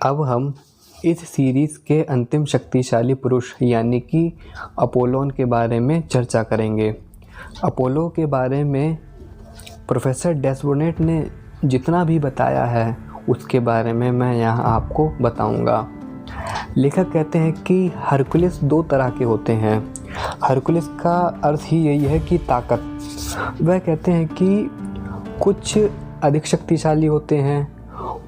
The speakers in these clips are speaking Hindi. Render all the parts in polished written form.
अब हम इस सीरीज़ के अंतिम शक्तिशाली पुरुष यानी कि अपोलोन के बारे में चर्चा करेंगे। अपोलो के बारे में प्रोफेसर डेस्बोनेट ने जितना भी बताया है उसके बारे में मैं यहाँ आपको बताऊँगा। लेखक कहते हैं कि हरकुलिस दो तरह के होते हैं। हरकुलिस का अर्थ ही यही है कि ताकत। वह कहते हैं कि कुछ अधिक शक्तिशाली होते हैं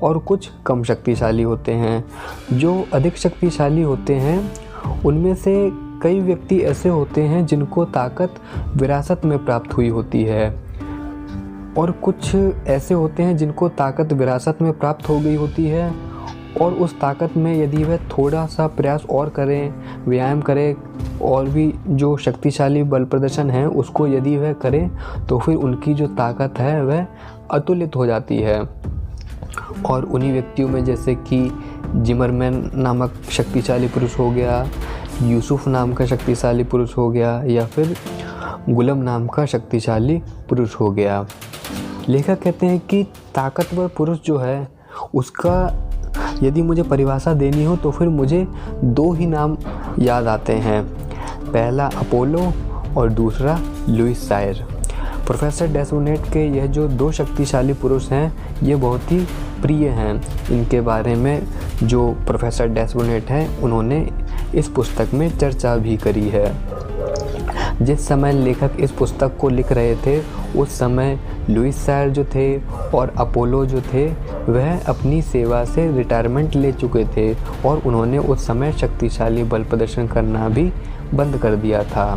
और कुछ कम शक्तिशाली होते हैं। जो अधिक शक्तिशाली होते हैं उनमें से कई व्यक्ति ऐसे होते हैं जिनको ताकत विरासत में प्राप्त हुई होती है और कुछ ऐसे होते हैं जिनको ताकत विरासत में प्राप्त हो गई होती है और उस ताकत में यदि वह थोड़ा सा प्रयास और करें, व्यायाम करें और भी जो शक्तिशाली बल प्रदर्शन है उसको यदि वह करें तो फिर उनकी जो ताकत है वह अतुलित हो जाती है। और उन्हीं व्यक्तियों में जैसे कि जिमरमैन नामक शक्तिशाली पुरुष हो गया, यूसुफ नाम का शक्तिशाली पुरुष हो गया या फिर गुलम नाम का शक्तिशाली पुरुष हो गया। लेखक कहते हैं कि ताकतवर पुरुष जो है उसका यदि मुझे परिभाषा देनी हो तो फिर मुझे दो ही नाम याद आते हैं, पहला अपोलो और दूसरा लुईस सायर। प्रोफेसर डेस्बोनेट के यह जो दो शक्तिशाली पुरुष हैं ये बहुत ही प्रिय हैं। इनके बारे में जो प्रोफेसर डेस्बोनेट हैं उन्होंने इस पुस्तक में चर्चा भी करी है। जिस समय लेखक इस पुस्तक को लिख रहे थे उस समय लुईस सायर जो थे और अपोलो जो थे वह अपनी सेवा से रिटायरमेंट ले चुके थे और उन्होंने उस समय शक्तिशाली बल प्रदर्शन करना भी बंद कर दिया था।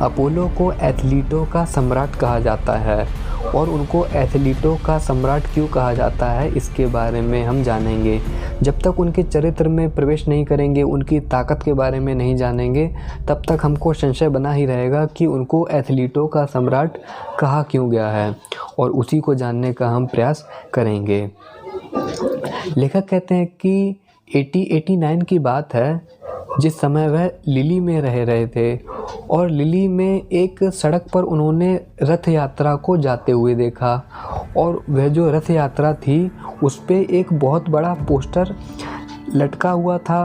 अपोलो को एथलीटों का सम्राट कहा जाता है और उनको एथलीटों का सम्राट क्यों कहा जाता है इसके बारे में हम जानेंगे। जब तक उनके चरित्र में प्रवेश नहीं करेंगे, उनकी ताकत के बारे में नहीं जानेंगे, तब तक हमको संशय बना ही रहेगा कि उनको एथलीटों का सम्राट कहा क्यों गया है और उसी को जानने का हम प्रयास करेंगे। लेखक कहते हैं कि 1889 की बात है जिस समय वह लिली में रह रहे थे और लिली में एक सड़क पर उन्होंने रथ यात्रा को जाते हुए देखा और वह जो रथ यात्रा थी उस पे एक बहुत बड़ा पोस्टर लटका हुआ था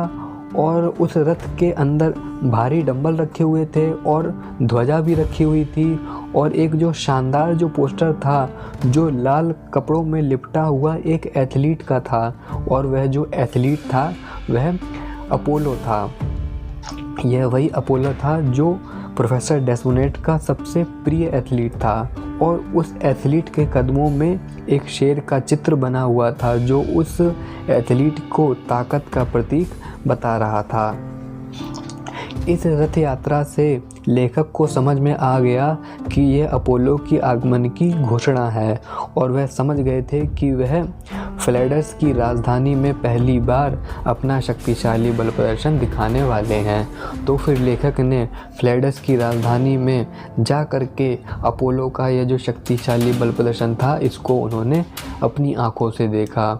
और उस रथ के अंदर भारी डंबल रखे हुए थे और ध्वजा भी रखी हुई थी और एक जो शानदार जो पोस्टर था जो लाल कपड़ों में लिपटा हुआ एक एथलीट का था और वह जो एथलीट था वह अपोलो था। यह वही अपोलो था जो प्रोफेसर डेस्बोनेट का सबसे प्रिय एथलीट था और उस एथलीट के कदमों में एक शेर का चित्र बना हुआ था जो उस एथलीट को ताकत का प्रतीक बता रहा था। इस रथ यात्रा से लेखक को समझ में आ गया कि यह अपोलो की आगमन की घोषणा है और वह समझ गए थे कि वह फ्लैंडर्स की राजधानी में पहली बार अपना शक्तिशाली बल प्रदर्शन दिखाने वाले हैं। तो फिर लेखक ने फ्लैंडर्स की राजधानी में जा कर के अपोलो का यह जो शक्तिशाली बल प्रदर्शन था इसको उन्होंने अपनी आंखों से देखा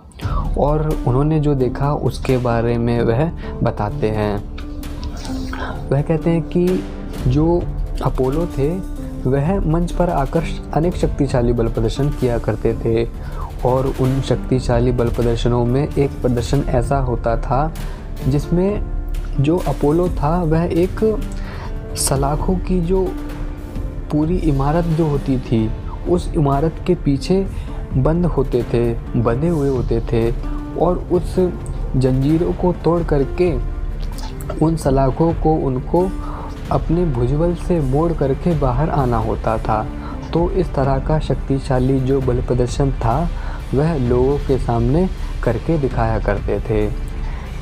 और उन्होंने जो देखा उसके बारे में वह बताते हैं। वह कहते हैं कि जो अपोलो थे वह मंच पर आकर अनेक शक्तिशाली बल प्रदर्शन किया करते थे और उन शक्तिशाली बल प्रदर्शनों में एक प्रदर्शन ऐसा होता था जिसमें जो अपोलो था वह एक सलाखों की जो पूरी इमारत जो होती थी उस इमारत के पीछे बंधे हुए होते थे और उस जंजीरों को तोड़ करके उन सलाखों को उनको अपने भुजबल से मोड़ करके बाहर आना होता था। तो इस तरह का शक्तिशाली जो बल प्रदर्शन था वह लोगों के सामने करके दिखाया करते थे।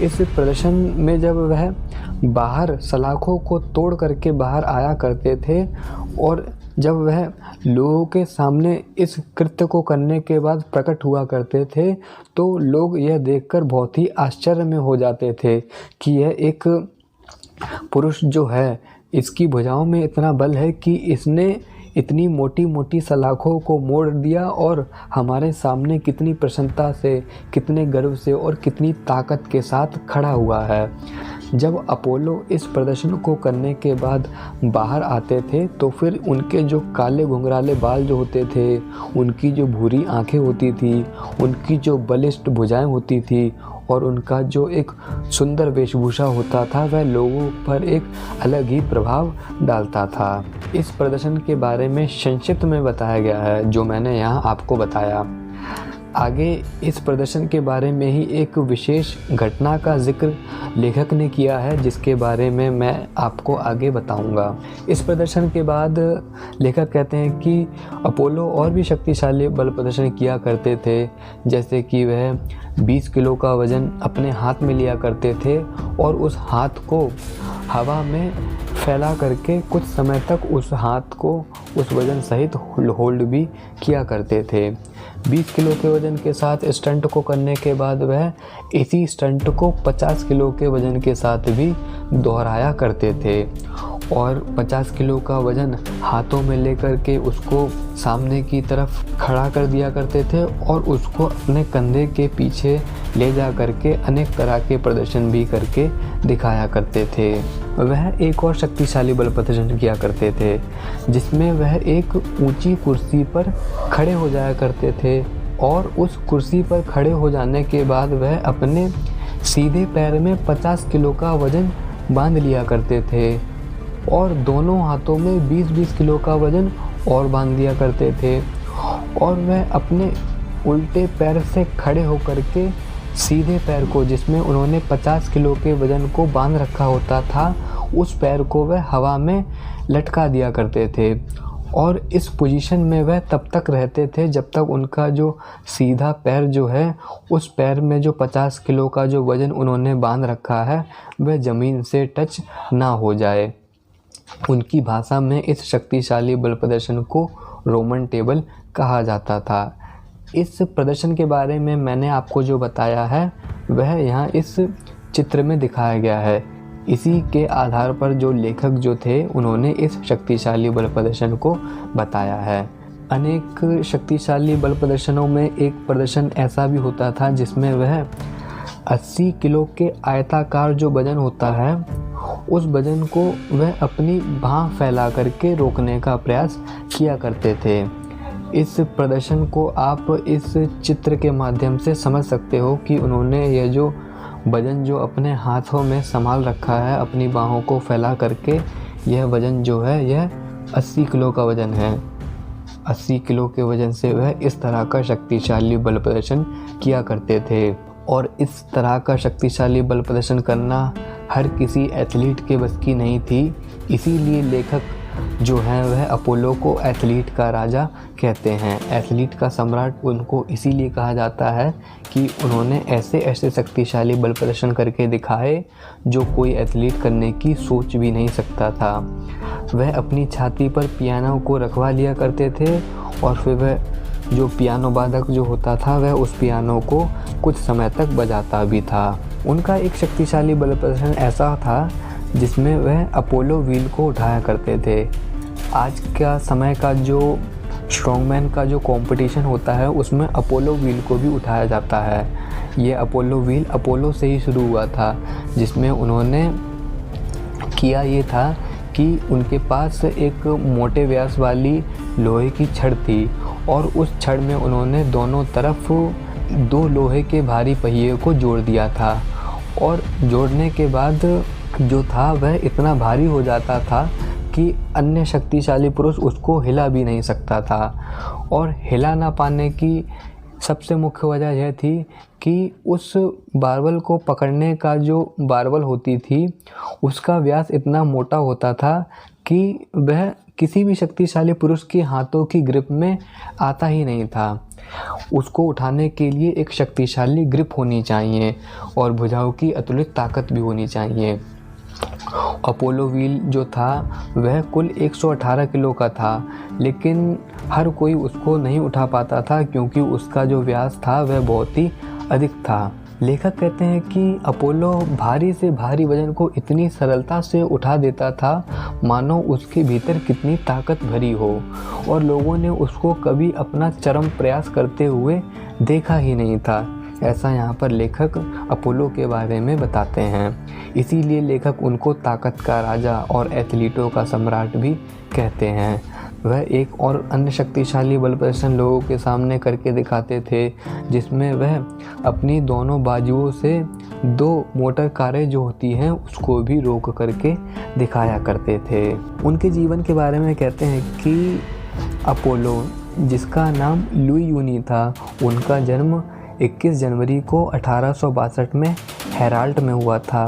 इस प्रदर्शन में जब वह बाहर सलाखों को तोड़ करके बाहर आया करते थे और जब वह लोगों के सामने इस कृत्य को करने के बाद प्रकट हुआ करते थे तो लोग यह देखकर बहुत ही आश्चर्य में हो जाते थे कि यह एक पुरुष जो है इसकी भुजाओं में इतना बल है कि इसने इतनी मोटी मोटी सलाखों को मोड़ दिया और हमारे सामने कितनी प्रसन्नता से, कितने गर्व से और कितनी ताकत के साथ खड़ा हुआ है। जब अपोलो इस प्रदर्शन को करने के बाद बाहर आते थे तो फिर उनके जो काले घुंघराले बाल जो होते थे, उनकी जो भूरी आंखें होती थी, उनकी जो बलिष्ठ भुजाएं होती थी और उनका जो एक सुंदर वेशभूषा होता था, वह लोगों पर एक अलग ही प्रभाव डालता था। इस प्रदर्शन के बारे में संक्षिप्त में बताया गया है जो मैंने यहाँ आपको बताया। आगे इस प्रदर्शन के बारे में ही एक विशेष घटना का जिक्र लेखक ने किया है जिसके बारे में मैं आपको आगे बताऊंगा। इस प्रदर्शन के बाद लेखक कहते हैं कि अपोलो और भी शक्तिशाली बल प्रदर्शन किया करते थे, जैसे कि वह 20 किलो का वज़न अपने हाथ में लिया करते थे और उस हाथ को हवा में फैला करके कुछ समय तक उस हाथ को उस वज़न सहित होल्ड भी किया करते थे। 20 किलो के वज़न के साथ स्टंट को करने के बाद वह इसी स्टंट को 50 किलो के वज़न के साथ भी दोहराया करते थे और 50 किलो का वज़न हाथों में लेकर के उसको सामने की तरफ खड़ा कर दिया करते थे और उसको अपने कंधे के पीछे ले जा करके अनेक तरह के प्रदर्शन भी करके दिखाया करते थे। वह एक और शक्तिशाली बल प्रदर्शन किया करते थे जिसमें वह एक ऊंची कुर्सी पर खड़े हो जाया करते थे और उस कुर्सी पर खड़े हो जाने के बाद वह अपने सीधे पैर में 50 किलो का वज़न बांध लिया करते थे और दोनों हाथों में 20-20 किलो का वज़न और बांध दिया करते थे और वह अपने उल्टे पैर से खड़े होकर के सीधे पैर को, जिसमें उन्होंने 50 किलो के वज़न को बांध रखा होता था, उस पैर को वह हवा में लटका दिया करते थे और इस पोजीशन में वह तब तक रहते थे जब तक उनका जो सीधा पैर जो है, उस पैर में जो 50 किलो का जो वज़न उन्होंने बांध रखा है वह ज़मीन से टच ना हो जाए। उनकी भाषा में इस शक्तिशाली बल प्रदर्शन को रोमन टेबल कहा जाता था। इस प्रदर्शन के बारे में मैंने आपको जो बताया है वह यहाँ इस चित्र में दिखाया गया है। इसी के आधार पर जो लेखक जो थे उन्होंने इस शक्तिशाली बल प्रदर्शन को बताया है। अनेक शक्तिशाली बल प्रदर्शनों में एक प्रदर्शन ऐसा भी होता था जिसमें वह 80 किलो के आयताकार जो वजन होता है उस वजन को वह अपनी बाँह फैला करके रोकने का प्रयास किया करते थे। इस प्रदर्शन को आप इस चित्र के माध्यम से समझ सकते हो कि उन्होंने यह जो वज़न जो अपने हाथों में संभाल रखा है अपनी बाहों को फैला करके, यह वज़न जो है यह 80 किलो का वज़न है। 80 किलो के वज़न से वह इस तरह का शक्तिशाली बल प्रदर्शन किया करते थे और इस तरह का शक्तिशाली बल प्रदर्शन करना हर किसी एथलीट के बस की नहीं थी। इसीलिए लेखक जो है वह अपोलो को एथलीट का राजा कहते हैं। एथलीट का सम्राट उनको इसीलिए कहा जाता है कि उन्होंने ऐसे ऐसे शक्तिशाली बल प्रदर्शन करके दिखाए जो कोई एथलीट करने की सोच भी नहीं सकता था। वह अपनी छाती पर पियानो को रखवा लिया करते थे और फिर वह जो पियानो वादक जो होता था वह उस पियानो को कुछ समय तक बजाता भी था। उनका एक शक्तिशाली बल प्रदर्शन ऐसा था जिसमें वह अपोलो व्हील को उठाया करते थे। आज का समय का जो स्ट्रॉन्गमैन का जो कंपटीशन होता है उसमें अपोलो व्हील को भी उठाया जाता है। ये अपोलो व्हील अपोलो से ही शुरू हुआ था, जिसमें उन्होंने किया ये था कि उनके पास एक मोटे व्यास वाली लोहे की छड़ थी और उस छड़ में उन्होंने दोनों तरफ 2 लोहे के भारी पहिए को जोड़ दिया था और जोड़ने के बाद जो था वह इतना भारी हो जाता था कि अन्य शक्तिशाली पुरुष उसको हिला भी नहीं सकता था। और हिला ना पाने की सबसे मुख्य वजह यह थी कि उस बारबल को पकड़ने का जो बारबल होती थी उसका व्यास इतना मोटा होता था कि वह किसी भी शक्तिशाली पुरुष के हाथों की ग्रिप में आता ही नहीं था। उसको उठाने के लिए एक शक्तिशाली ग्रिप होनी चाहिए और भुजाओं की अतुलित ताकत भी होनी चाहिए। अपोलो व्हील जो था वह कुल 118 किलो का था, लेकिन हर कोई उसको नहीं उठा पाता था क्योंकि उसका जो व्यास था वह बहुत ही अधिक था। लेखक कहते हैं कि अपोलो भारी से भारी वजन को इतनी सरलता से उठा देता था मानो उसके भीतर कितनी ताकत भरी हो, और लोगों ने उसको कभी अपना चरम प्रयास करते हुए देखा ही नहीं था। ऐसा यहाँ पर लेखक अपोलो के बारे में बताते हैं। इसीलिए लेखक उनको ताकत का राजा और एथलीटों का सम्राट भी कहते हैं। वह एक और अन्य शक्तिशाली बल प्रदर्शन लोगों के सामने करके दिखाते थे, जिसमें वह अपनी दोनों बाजुओं से 2 मोटर कारें जो होती हैं उसको भी रोक करके दिखाया करते थे। उनके जीवन के बारे में कहते हैं कि अपोलो, जिसका नाम लुई यूनी था, उनका जन्म 21 जनवरी को 1862 में हेराल्ट में हुआ था।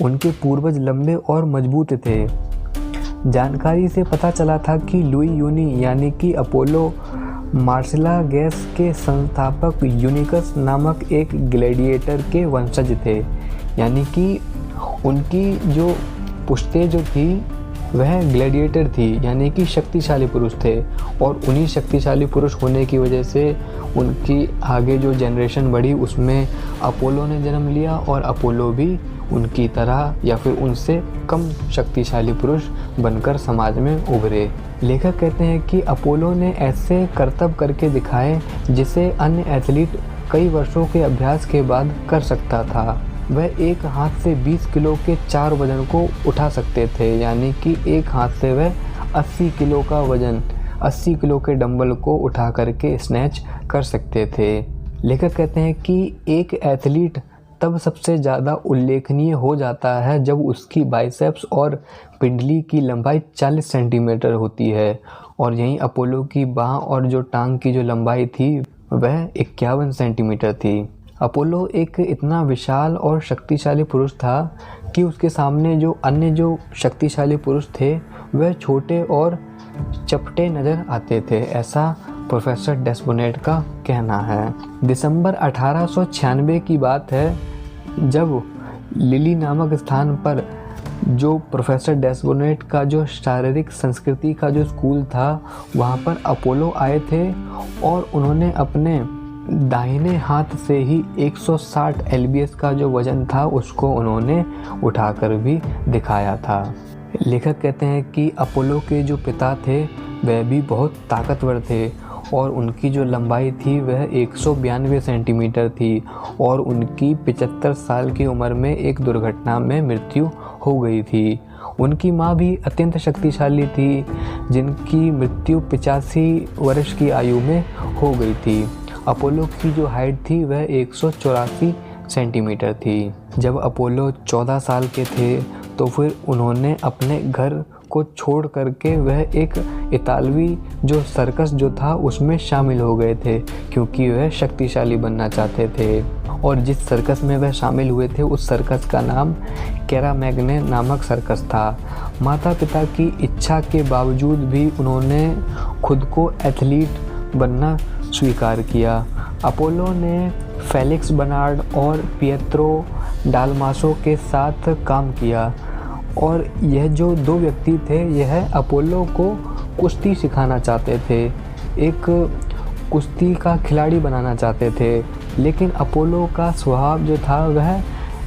उनके पूर्वज लंबे और मजबूत थे। जानकारी से पता चला था कि लुई यूनी यानी कि अपोलो मार्सेला गैस के संस्थापक यूनिकस नामक एक ग्लैडिएटर के वंशज थे, यानी कि उनकी जो पुश्तें जो थी वह ग्लैडिएटर थी, यानी कि शक्तिशाली पुरुष थे। और उन्हीं शक्तिशाली पुरुष होने की वजह से उनकी आगे जो जनरेशन बढ़ी उसमें अपोलो ने जन्म लिया, और अपोलो भी उनकी तरह या फिर उनसे कम शक्तिशाली पुरुष बनकर समाज में उभरे। लेखक कहते हैं कि अपोलो ने ऐसे करतब करके दिखाए जिसे अन्य एथलीट कई वर्षों के अभ्यास के बाद कर सकता था। वह एक हाथ से 20 किलो के 4 वजन को उठा सकते थे, यानी कि एक हाथ से वह 80 किलो का वजन 80 किलो के डंबल को उठा करके स्नैच कर सकते थे। लेखक कहते हैं कि एक एथलीट तब सबसे ज़्यादा उल्लेखनीय हो जाता है जब उसकी बाइसेप्स और पिंडली की लंबाई 40 सेंटीमीटर होती है, और यहीं अपोलो की बाह और जो टांग की जो लंबाई थी वह 51 सेंटीमीटर थी। अपोलो एक इतना विशाल और शक्तिशाली पुरुष था कि उसके सामने जो अन्य जो शक्तिशाली पुरुष थे वह छोटे और चपटे नज़र आते थे, ऐसा प्रोफेसर डेस्बोनेट का कहना है। दिसंबर 1896 की बात है जब लिली नामक स्थान पर जो प्रोफेसर डेस्बोनेट का जो शारीरिक संस्कृति का जो स्कूल था वहाँ पर अपोलो आए थे, और उन्होंने अपने दाहिने हाथ से ही 160 lbs का जो वज़न था उसको उन्होंने उठाकर भी दिखाया था। लेखक कहते हैं कि अपोलो के जो पिता थे वह भी बहुत ताकतवर थे, और उनकी जो लंबाई थी वह 192 सेंटीमीटर थी, और उनकी 75 साल की उम्र में एक दुर्घटना में मृत्यु हो गई थी। उनकी मां भी अत्यंत शक्तिशाली थी, जिनकी मृत्यु 85 वर्ष की आयु में हो गई थी। अपोलो की जो हाइट थी वह 184 सेंटीमीटर थी। जब अपोलो 14 साल के थे तो फिर उन्होंने अपने घर को छोड़ करके वह एक इतालवी जो सर्कस जो था उसमें शामिल हो गए थे, क्योंकि वह शक्तिशाली बनना चाहते थे। और जिस सर्कस में वह शामिल हुए थे उस सर्कस का नाम कैरामैग्ने नामक सर्कस था। माता पिता की इच्छा के बावजूद भी उन्होंने खुद को एथलीट बनना स्वीकार किया। अपोलो ने फेलिक्स बर्नार्ड और पिएत्रो डालमासो के साथ काम किया, और यह जो 2 व्यक्ति थे यह अपोलो को कुश्ती सिखाना चाहते थे, एक कुश्ती का खिलाड़ी बनाना चाहते थे। लेकिन अपोलो का स्वभाव जो था वह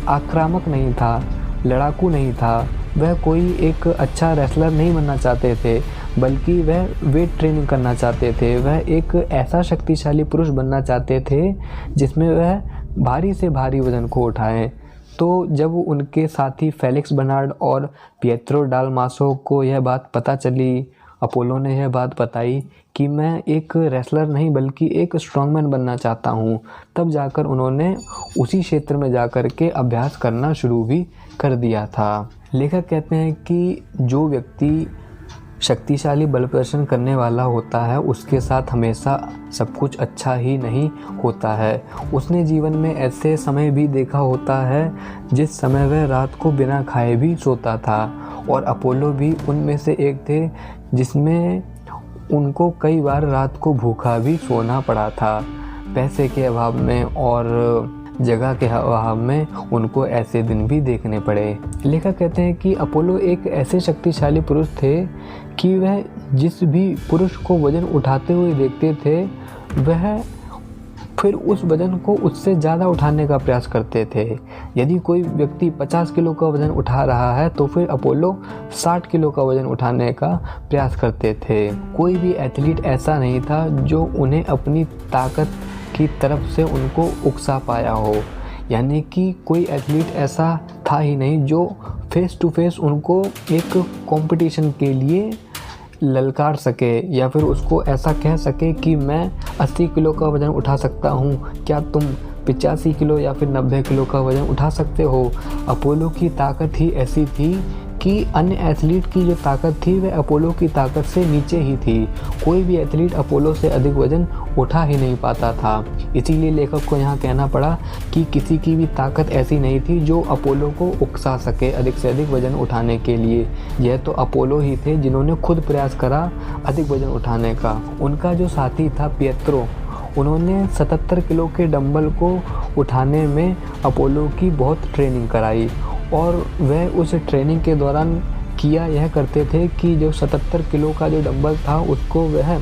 आक्रामक नहीं था, लड़ाकू नहीं था, वह कोई एक अच्छा रेसलर नहीं बनना चाहते थे, बल्कि वह वेट ट्रेनिंग करना चाहते थे। वह एक ऐसा शक्तिशाली पुरुष बनना चाहते थे जिसमें वह भारी से भारी वजन को उठाएं। तो जब उनके साथी फेलिक्स बर्नार्ड और पिएत्रो डालमासो को यह बात पता चली, अपोलो ने यह बात बताई कि मैं एक रेसलर नहीं बल्कि एक स्ट्रॉन्गमैन बनना चाहता हूँ, तब जाकर उन्होंने उसी क्षेत्र में जाकर के अभ्यास करना शुरू भी कर दिया था। लेखक कहते हैं कि जो व्यक्ति शक्तिशाली बल प्रदर्शन करने वाला होता है उसके साथ हमेशा सब कुछ अच्छा ही नहीं होता है। उसने जीवन में ऐसे समय भी देखा होता है जिस समय वह रात को बिना खाए भी सोता था, और अपोलो भी उनमें से एक थे जिसमें उनको कई बार रात को भूखा भी सोना पड़ा था। पैसे के अभाव में और जगह के अभाव में उनको ऐसे दिन भी देखने पड़े। लेखक कहते हैं कि अपोलो एक ऐसे शक्तिशाली पुरुष थे कि वह जिस भी पुरुष को वजन उठाते हुए देखते थे वह फिर उस वज़न को उससे ज़्यादा उठाने का प्रयास करते थे। यदि कोई व्यक्ति 50 किलो का वज़न उठा रहा है तो फिर अपोलो 60 किलो का वज़न उठाने का प्रयास करते थे। कोई भी एथलीट ऐसा नहीं था जो उन्हें अपनी ताकत की तरफ से उनको उकसा पाया हो, यानी कि कोई एथलीट ऐसा था ही नहीं जो फेस टू फेस उनको एक कंपटीशन के लिए ललकार सके या फिर उसको ऐसा कह सके कि मैं 80 किलो का वज़न उठा सकता हूँ, क्या तुम 85 किलो या फिर 90 किलो का वज़न उठा सकते हो। अपोलो की ताकत ही ऐसी थी कि अन्य एथलीट की जो ताकत थी वह अपोलो की ताकत से नीचे ही थी। कोई भी एथलीट अपोलो से अधिक वज़न उठा ही नहीं पाता था। इसीलिए लेखक को यहाँ कहना पड़ा कि किसी की भी ताकत ऐसी नहीं थी जो अपोलो को उकसा सके अधिक से अधिक वज़न उठाने के लिए। यह तो अपोलो ही थे जिन्होंने खुद प्रयास करा अधिक वज़न उठाने का। उनका जो साथी था पिएत्रो, उन्होंने 77 किलो के डंबल को उठाने में अपोलो की बहुत ट्रेनिंग कराई और वह उस ट्रेनिंग के दौरान किया यह करते थे कि जो 77 किलो का जो डंबल था उसको वह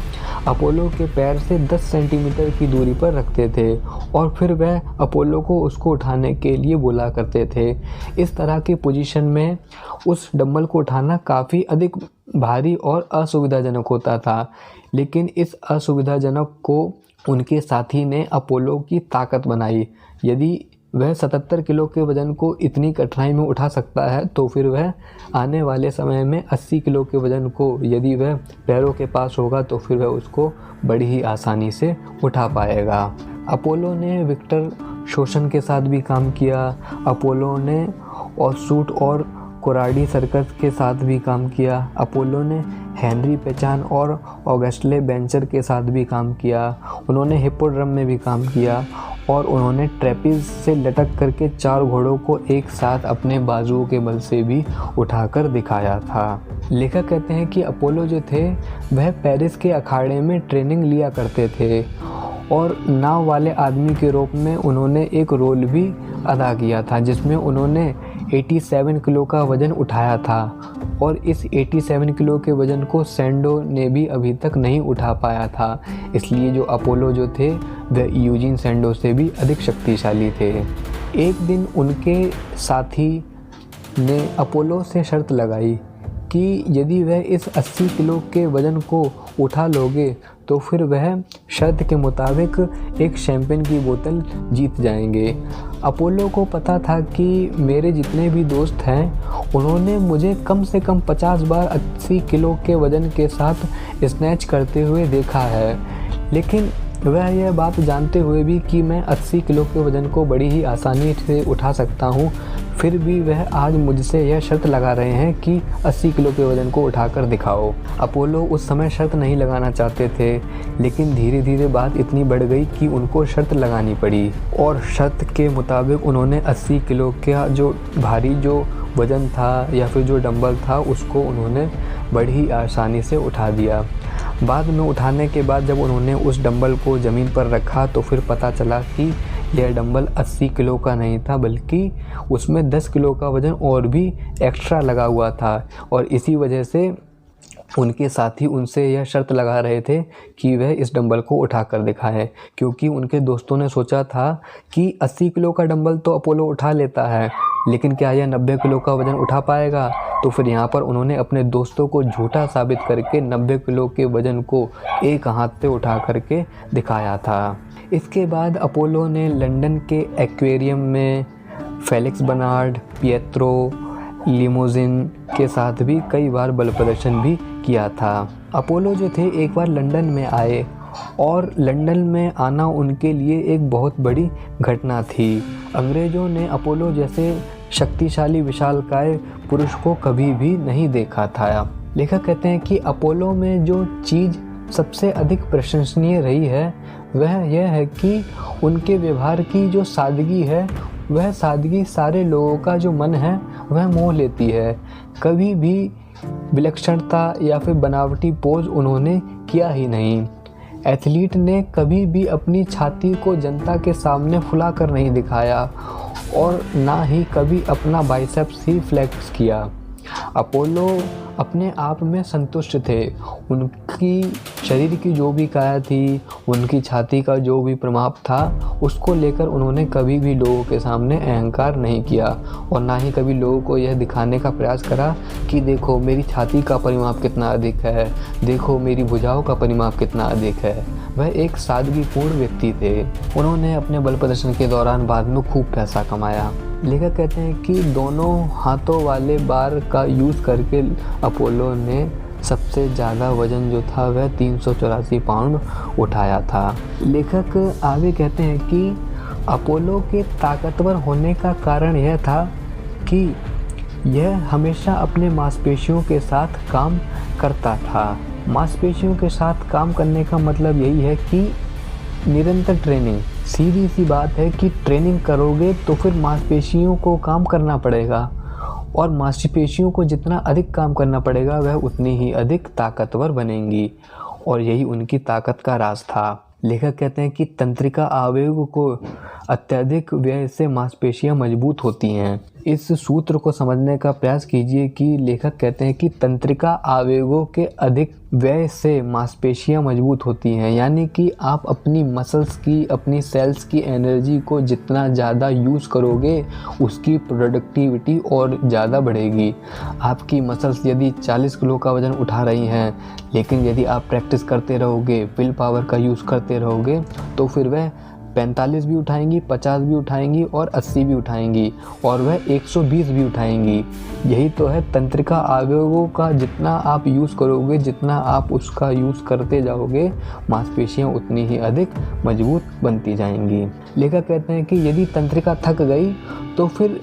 अपोलो के पैर से 10 सेंटीमीटर की दूरी पर रखते थे और फिर वह अपोलो को उसको उठाने के लिए बोला करते थे। इस तरह की पोजीशन में उस डंबल को उठाना काफ़ी अधिक भारी और असुविधाजनक होता था, लेकिन इस असुविधाजनक को उनके साथी ने अपोलो की ताकत बनाई। यदि वह 77 किलो के वज़न को इतनी कठिनाई में उठा सकता है तो फिर वह आने वाले समय में 80 किलो के वज़न को यदि वह पैरों के पास होगा तो फिर वह उसको बड़ी ही आसानी से उठा पाएगा। अपोलो ने विक्टर शोसन के साथ भी काम किया। अपोलो ने ऑसूट और कोराडी सर्कस के साथ भी काम किया। अपोलो ने हेनरी पेचान और ऑगस्टे बेंचर के साथ भी काम किया। उन्होंने हिप्पोड्रम में भी काम किया और उन्होंने ट्रेपीज से लटक करके 4 घोड़ों को एक साथ अपने बाजुओं के बल से भी उठाकर दिखाया था। लेखक कहते हैं कि अपोलो जो थे वह पेरिस के अखाड़े में ट्रेनिंग लिया करते थे और नाव वाले आदमी के रूप में उन्होंने एक रोल भी अदा किया था जिसमें उन्होंने 87 किलो का वज़न उठाया था और इस 87 किलो के वज़न को सैंडो ने भी अभी तक नहीं उठा पाया था। इसलिए जो अपोलो जो थे वह यूजीन सैंडो से भी अधिक शक्तिशाली थे। एक दिन उनके साथी ने अपोलो से शर्त लगाई कि यदि वह इस 80 किलो के वज़न को उठा लोगे तो फिर वह शर्त के मुताबिक एक शैंपेन की बोतल जीत जाएंगे। अपोलो को पता था कि मेरे जितने भी दोस्त हैं उन्होंने मुझे कम से कम 50 बार 80 किलो के वज़न के साथ स्नैच करते हुए देखा है, लेकिन वह यह बात जानते हुए भी कि मैं 80 किलो के वज़न को बड़ी ही आसानी से उठा सकता हूँ, फिर भी वह आज मुझसे यह शर्त लगा रहे हैं कि 80 किलो के वज़न को उठाकर दिखाओ। अपोलो उस समय शर्त नहीं लगाना चाहते थे, लेकिन धीरे धीरे बात इतनी बढ़ गई कि उनको शर्त लगानी पड़ी और शर्त के मुताबिक उन्होंने 80 किलो का जो भारी जो वज़न था या फिर जो डंबल था उसको उन्होंने बड़ी ही आसानी से उठा दिया। बाद में उठाने के बाद जब उन्होंने उस डंबल को ज़मीन पर रखा तो फिर पता चला कि यह डंबल 80 किलो का नहीं था, बल्कि उसमें 10 किलो का वज़न और भी एक्स्ट्रा लगा हुआ था और इसी वजह से उनके साथी उनसे यह शर्त लगा रहे थे कि वह इस डंबल को उठा कर दिखाएं, क्योंकि उनके दोस्तों ने सोचा था कि 80 किलो का डंबल तो अपोलो उठा लेता है, लेकिन क्या यह 90 किलो का वज़न उठा पाएगा। तो फिर यहाँ पर उन्होंने अपने दोस्तों को झूठा साबित करके 90 किलो के वज़न को एक हाथ से उठा करके दिखाया था। इसके बाद अपोलो ने लंदन के एक्वेरियम में फेलिक्स बर्नार्ड, पिएत्रो लिमोजिन के साथ भी कई बार बल प्रदर्शन भी किया था। अपोलो जो थे एक बार लंदन में आए और लंदन में आना उनके लिए एक बहुत बड़ी घटना थी। अंग्रेज़ों ने अपोलो जैसे शक्तिशाली विशालकाय पुरुष को कभी भी नहीं देखा था। लेखक कहते हैं कि अपोलो में जो चीज़ सबसे अधिक प्रशंसनीय रही है वह यह है कि उनके व्यवहार की जो सादगी है वह सादगी सारे लोगों का जो मन है वह मोह लेती है। कभी भी विलक्षणता या फिर बनावटी पोज उन्होंने किया ही नहीं। एथलीट ने कभी भी अपनी छाती को जनता के सामने फुला कर नहीं दिखाया और ना ही कभी अपना बाइसेप्स ही फ्लेक्स किया। अपोलो अपने आप में संतुष्ट थे। उनकी शरीर की जो भी काया थी, उनकी छाती का जो भी परिमाप था, उसको लेकर उन्होंने कभी भी लोगों के सामने अहंकार नहीं किया और ना ही कभी लोगों को यह दिखाने का प्रयास करा कि देखो मेरी छाती का परिमाप कितना अधिक है, देखो मेरी भुजाओं का परिमाप कितना अधिक है। वह एक सादगीपूर्ण व्यक्ति थे। उन्होंने अपने बल प्रदर्शन के दौरान बाद में खूब पैसा कमाया। लेखक कहते हैं कि दोनों हाथों वाले बार का यूज़ करके अपोलो ने सबसे ज़्यादा वज़न जो था वह 384 पाउंड उठाया था। लेखक आगे कहते हैं कि अपोलो के ताकतवर होने का कारण यह था कि यह हमेशा अपने मांसपेशियों के साथ काम करता था। मांसपेशियों के साथ काम करने का मतलब यही है कि निरंतर ट्रेनिंग। सीधी सी बात है कि ट्रेनिंग करोगे तो फिर मांसपेशियों को काम करना पड़ेगा और मांसपेशियों को जितना अधिक काम करना पड़ेगा वह उतनी ही अधिक ताकतवर बनेंगी और यही उनकी ताकत का राज था। लेखक कहते हैं कि तंत्रिका आवेग को अत्यधिक व्यय से मांसपेशियां मजबूत होती हैं। इस सूत्र को समझने का प्रयास कीजिए कि लेखक कहते हैं कि तंत्रिका आवेगों के अधिक व्यय से मांसपेशियां मजबूत होती हैं, यानी कि आप अपनी मसल्स की, अपनी सेल्स की एनर्जी को जितना ज़्यादा यूज़ करोगे उसकी प्रोडक्टिविटी और ज़्यादा बढ़ेगी। आपकी मसल्स यदि 40 किलो का वज़न उठा रही हैं, लेकिन यदि आप प्रैक्टिस करते रहोगे, विल पावर का यूज़ करते रहोगे, तो फिर वह 45 भी उठाएंगी, 50 भी उठाएंगी और 80 भी उठाएंगी और वह 120 भी उठाएंगी। यही तो है तंत्रिका आवेगों का। जितना आप यूज़ करोगे, जितना आप उसका यूज़ करते जाओगे, मांसपेशियां उतनी ही अधिक मजबूत बनती जाएंगी। लेखक कहते हैं कि यदि तंत्रिका थक गई तो फिर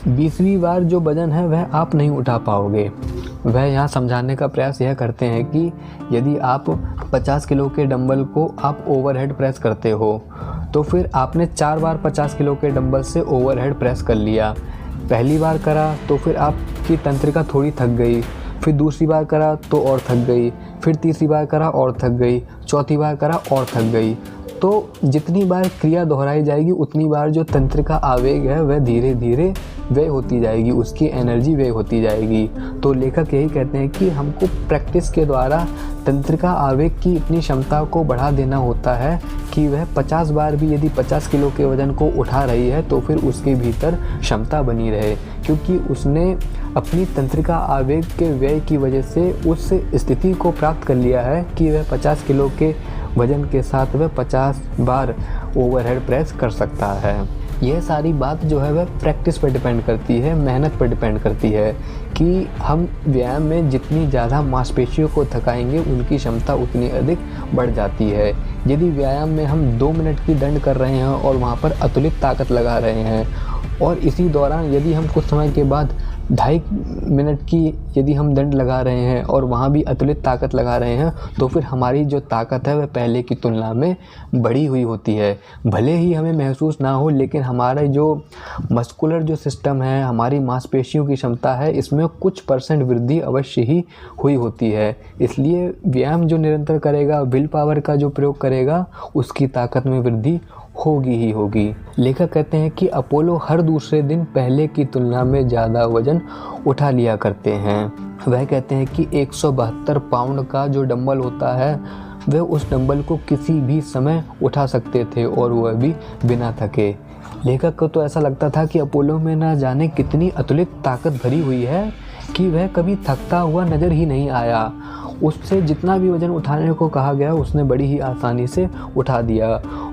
20वीं बार जो वजन है वह आप नहीं उठा पाओगे। वह यहाँ समझाने का प्रयास यह करते हैं कि यदि आप 50 किलो के डंबल को आप ओवरहेड प्रेस करते हो तो फिर आपने 4 बार 50 किलो के डंबल से ओवरहेड प्रेस कर लिया। पहली बार करा तो फिर आपकी तंत्रिका थोड़ी थक गई, फिर दूसरी बार करा तो और थक गई, फिर तीसरी बार करा और थक गई, चौथी बार करा और थक गई। तो जितनी बार क्रिया दोहराई जाएगी उतनी बार जो तंत्रिका आवेग है वह धीरे धीरे व्यय होती जाएगी, उसकी एनर्जी व्यय होती जाएगी। तो लेखक यही कहते हैं कि हमको प्रैक्टिस के द्वारा तंत्रिका आवेग की इतनी क्षमता को बढ़ा देना होता है कि वह 50 बार भी यदि 50 किलो के वज़न को उठा रही है तो फिर उसके भीतर क्षमता बनी रहे, क्योंकि उसने अपनी तंत्रिका आवेग के व्यय की वजह से उस स्थिति को प्राप्त कर लिया है कि वह 50 किलो के वज़न के साथ वह 50 बार ओवरहेड प्रेस कर सकता है। यह सारी बात जो है वह प्रैक्टिस पर डिपेंड करती है, मेहनत पर डिपेंड करती है कि हम व्यायाम में जितनी ज़्यादा मांसपेशियों को थकाएंगे उनकी क्षमता उतनी अधिक बढ़ जाती है। यदि व्यायाम में हम 2 मिनट की दंड कर रहे हैं और वहाँ पर अतुलित ताकत लगा रहे हैं और इसी दौरान यदि हम कुछ समय के बाद 2.5 मिनट की यदि हम दंड लगा रहे हैं और वहाँ भी अतुलित ताकत लगा रहे हैं तो फिर हमारी जो ताकत है वह पहले की तुलना में बढ़ी हुई होती है। भले ही हमें महसूस ना हो, लेकिन हमारा जो मस्कुलर जो सिस्टम है, हमारी मांसपेशियों की क्षमता है, इसमें कुछ % वृद्धि अवश्य ही हुई होती है। इसलिए व्यायाम जो निरंतर करेगा, विल पावर का जो प्रयोग करेगा, उसकी ताकत में वृद्धि होगी ही होगी। लेखक कहते हैं कि अपोलो हर दूसरे दिन पहले की तुलना में ज़्यादा वजन उठा लिया करते हैं। वह कहते हैं कि 172 पाउंड का जो डंबल होता है वह उस डंबल को किसी भी समय उठा सकते थे और वह भी बिना थके। लेखक को तो ऐसा लगता था कि अपोलो में ना जाने कितनी अतुलित ताकत भरी हुई है कि वह कभी थकता हुआ नज़र ही नहीं आया। उससे जितना भी वज़न उठाने को कहा गया उसने बड़ी ही आसानी से उठा दिया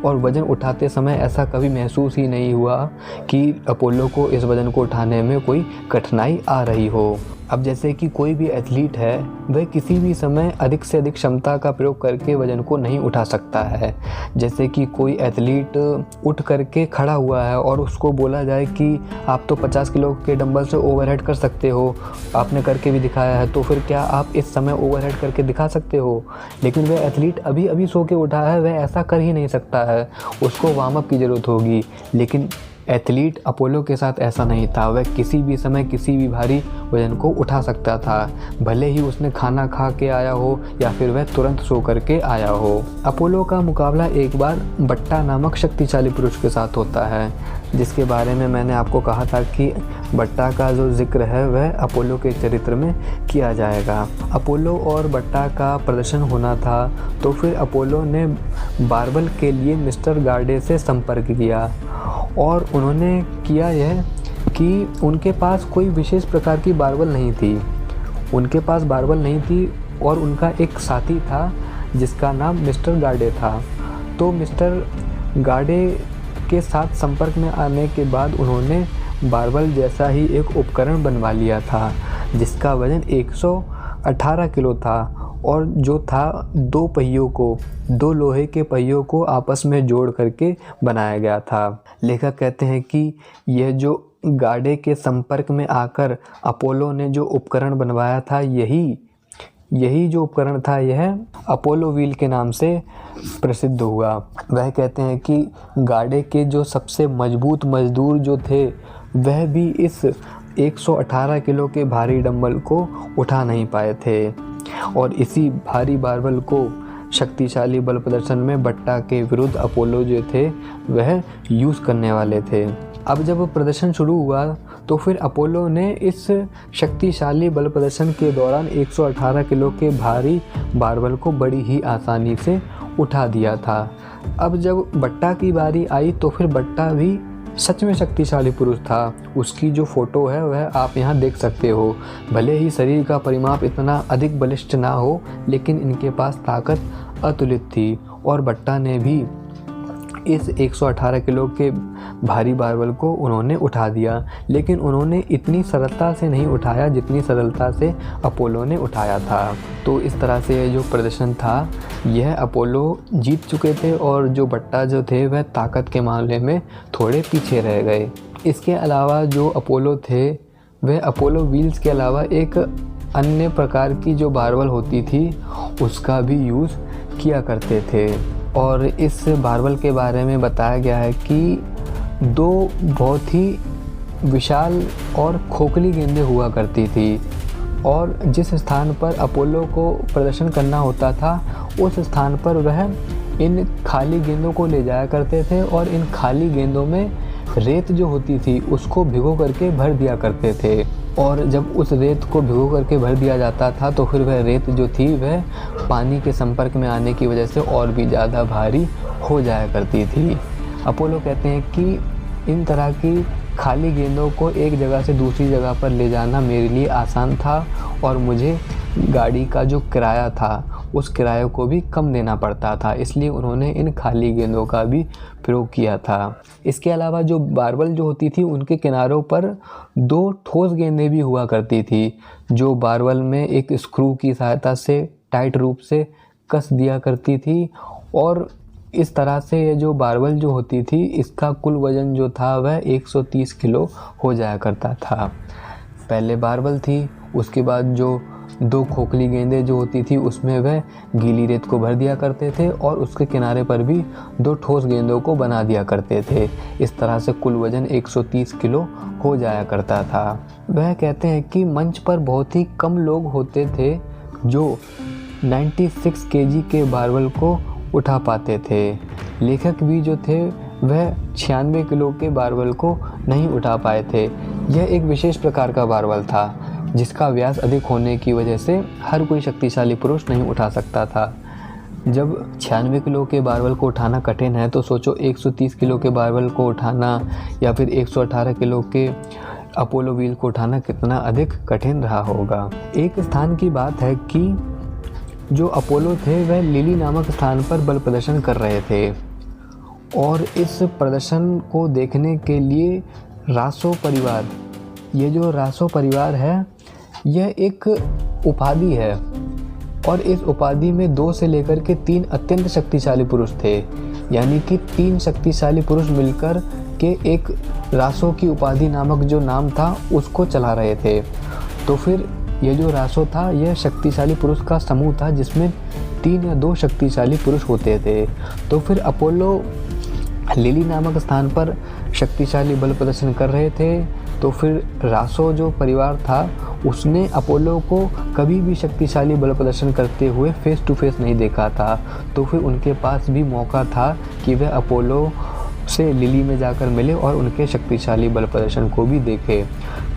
और वज़न उठाते समय ऐसा कभी महसूस ही नहीं हुआ कि अपोलो को इस वज़न को उठाने में कोई कठिनाई आ रही हो। अब जैसे कि कोई भी एथलीट है वह किसी भी समय अधिक से अधिक क्षमता का प्रयोग करके वज़न को नहीं उठा सकता है। जैसे कि कोई एथलीट उठ करके खड़ा हुआ है और उसको बोला जाए कि आप तो 50 किलो के डंबल से ओवरहेड कर सकते हो, आपने करके भी दिखाया है, तो फिर क्या आप इस समय ओवरहेड करके दिखा सकते हो? लेकिन वह एथलीट अभी सो के उठा है, वह ऐसा कर ही नहीं सकता है, उसको वार्म अप की ज़रूरत होगी। लेकिन एथलीट अपोलो के साथ ऐसा नहीं था। वह किसी भी समय किसी भी भारी वजन को उठा सकता था, भले ही उसने खाना खा के आया हो या फिर वह तुरंत सो करके आया हो। अपोलो का मुकाबला एक बार बट्टा नामक शक्तिशाली पुरुष के साथ होता है, जिसके बारे में मैंने आपको कहा था कि बट्टा का जो जिक्र है वह अपोलो के चरित्र में किया जाएगा। अपोलो और बट्टा का प्रदर्शन होना था, तो फिर अपोलो ने बारबल के लिए मिस्टर गार्डे से संपर्क किया और उन्होंने किया यह कि उनके पास कोई विशेष प्रकार की बारबल नहीं थी। उनके पास बारबल नहीं थी और उनका एक साथी था जिसका नाम मिस्टर गार्डे था। तो मिस्टर गार्डे के साथ संपर्क में आने के बाद उन्होंने बारबल जैसा ही एक उपकरण बनवा लिया था, जिसका वजन 118 किलो था और जो था दो लोहे के पहियों को आपस में जोड़ करके बनाया गया था। लेखक कहते हैं कि यह जो गार्डे के संपर्क में आकर अपोलो ने जो उपकरण बनवाया था, यही जो उपकरण था यह अपोलो व्हील के नाम से प्रसिद्ध हुआ। वह कहते हैं कि गार्डे के जो सबसे मजबूत मजदूर जो थे वह भी इस 118 किलो के भारी डंबल को उठा नहीं पाए थे और इसी भारी बारबल को शक्तिशाली बल प्रदर्शन में बट्टा के विरुद्ध अपोलो जो थे वह यूज़ करने वाले थे। अब जब प्रदर्शन शुरू हुआ तो फिर अपोलो ने इस शक्तिशाली बल प्रदर्शन के दौरान 118 किलो के भारी बारबल को बड़ी ही आसानी से उठा दिया था। अब जब बट्टा की बारी आई तो फिर बट्टा भी सच में शक्तिशाली पुरुष था। उसकी जो फ़ोटो है वह आप यहाँ देख सकते हो। भले ही शरीर का परिमाप इतना अधिक बलिष्ठ ना हो, लेकिन इनके पास ताकत अतुलित थी और बट्टा ने भी इस 118 किलो के भारी बारबल को उन्होंने उठा दिया, लेकिन उन्होंने इतनी सरलता से नहीं उठाया जितनी सरलता से अपोलो ने उठाया था। तो इस तरह से ये जो प्रदर्शन था यह अपोलो जीत चुके थे और जो बट्टा जो थे वह ताकत के मामले में थोड़े पीछे रह गए। इसके अलावा जो अपोलो थे वह अपोलो व्हील्स के अलावा एक अन्य प्रकार की जो बारबल होती थी उसका भी यूज़ किया करते थे। और इस बारबल के बारे में बताया गया है कि दो बहुत ही विशाल और खोखली गेंदें हुआ करती थी और जिस स्थान पर अपोलो को प्रदर्शन करना होता था उस स्थान पर वह इन खाली गेंदों को ले जाया करते थे और इन खाली गेंदों में रेत जो होती थी उसको भिगो करके भर दिया करते थे। और जब उस रेत को भिगो करके भर दिया जाता था तो फिर वह रेत जो थी वह पानी के संपर्क में आने की वजह से और भी ज़्यादा भारी हो जाया करती थी। अपोलो कहते हैं कि इन तरह की खाली गेंदों को एक जगह से दूसरी जगह पर ले जाना मेरे लिए आसान था और मुझे गाड़ी का जो किराया था उस किराए को भी कम देना पड़ता था, इसलिए उन्होंने इन खाली गेंदों का भी प्रयोग किया था। इसके अलावा जो बारबल जो होती थी उनके किनारों पर दो ठोस गेंदें भी हुआ करती थी जो बारबल में एक स्क्रू की सहायता से टाइट रूप से कस दिया करती थी और इस तरह से ये जो बारबल जो होती थी इसका कुल वज़न जो था वह 130 किलो हो जाया करता था। पहले बारबल थी, उसके बाद जो दो खोखली गेंदें जो होती थी उसमें वह गीली रेत को भर दिया करते थे और उसके किनारे पर भी दो ठोस गेंदों को बना दिया करते थे। इस तरह से कुल वज़न 130 किलो हो जाया करता था। वह कहते हैं कि मंच पर बहुत ही कम लोग होते थे जो 96 केजी के बारबल को उठा पाते थे। लेखक भी जो थे वह 96 किलो के बारबल को नहीं उठा पाए थे। यह एक विशेष प्रकार का बारबल था जिसका व्यास अधिक होने की वजह से हर कोई शक्तिशाली पुरुष नहीं उठा सकता था। जब 96 किलो के बारबल को उठाना कठिन है तो सोचो 130 किलो के बारबल को उठाना या फिर 118 किलो के अपोलो व्हील को उठाना कितना अधिक कठिन रहा होगा। एक स्थान की बात है कि जो अपोलो थे वह लिली नामक स्थान पर बल प्रदर्शन कर रहे थे और इस प्रदर्शन को देखने के लिए रासो परिवार, ये जो रासो परिवार है यह एक उपाधि है और इस उपाधि में 2 से लेकर के 3 अत्यंत शक्तिशाली पुरुष थे, यानी कि 3 शक्तिशाली पुरुष मिलकर के एक रासो की उपाधि नामक जो नाम था उसको चला रहे थे। तो फिर ये जो रासो था यह शक्तिशाली पुरुष का समूह था जिसमें 3 या 2 शक्तिशाली पुरुष होते थे। तो फिर अपोलो लिली नामक स्थान पर शक्तिशाली बल प्रदर्शन कर रहे थे, तो फिर रासो जो परिवार था उसने अपोलो को कभी भी शक्तिशाली बल प्रदर्शन करते हुए फेस टू फेस नहीं देखा था। तो फिर उनके पास भी मौका था कि वह अपोलो से लिली में जाकर मिले और उनके शक्तिशाली बल प्रदर्शन को भी देखे।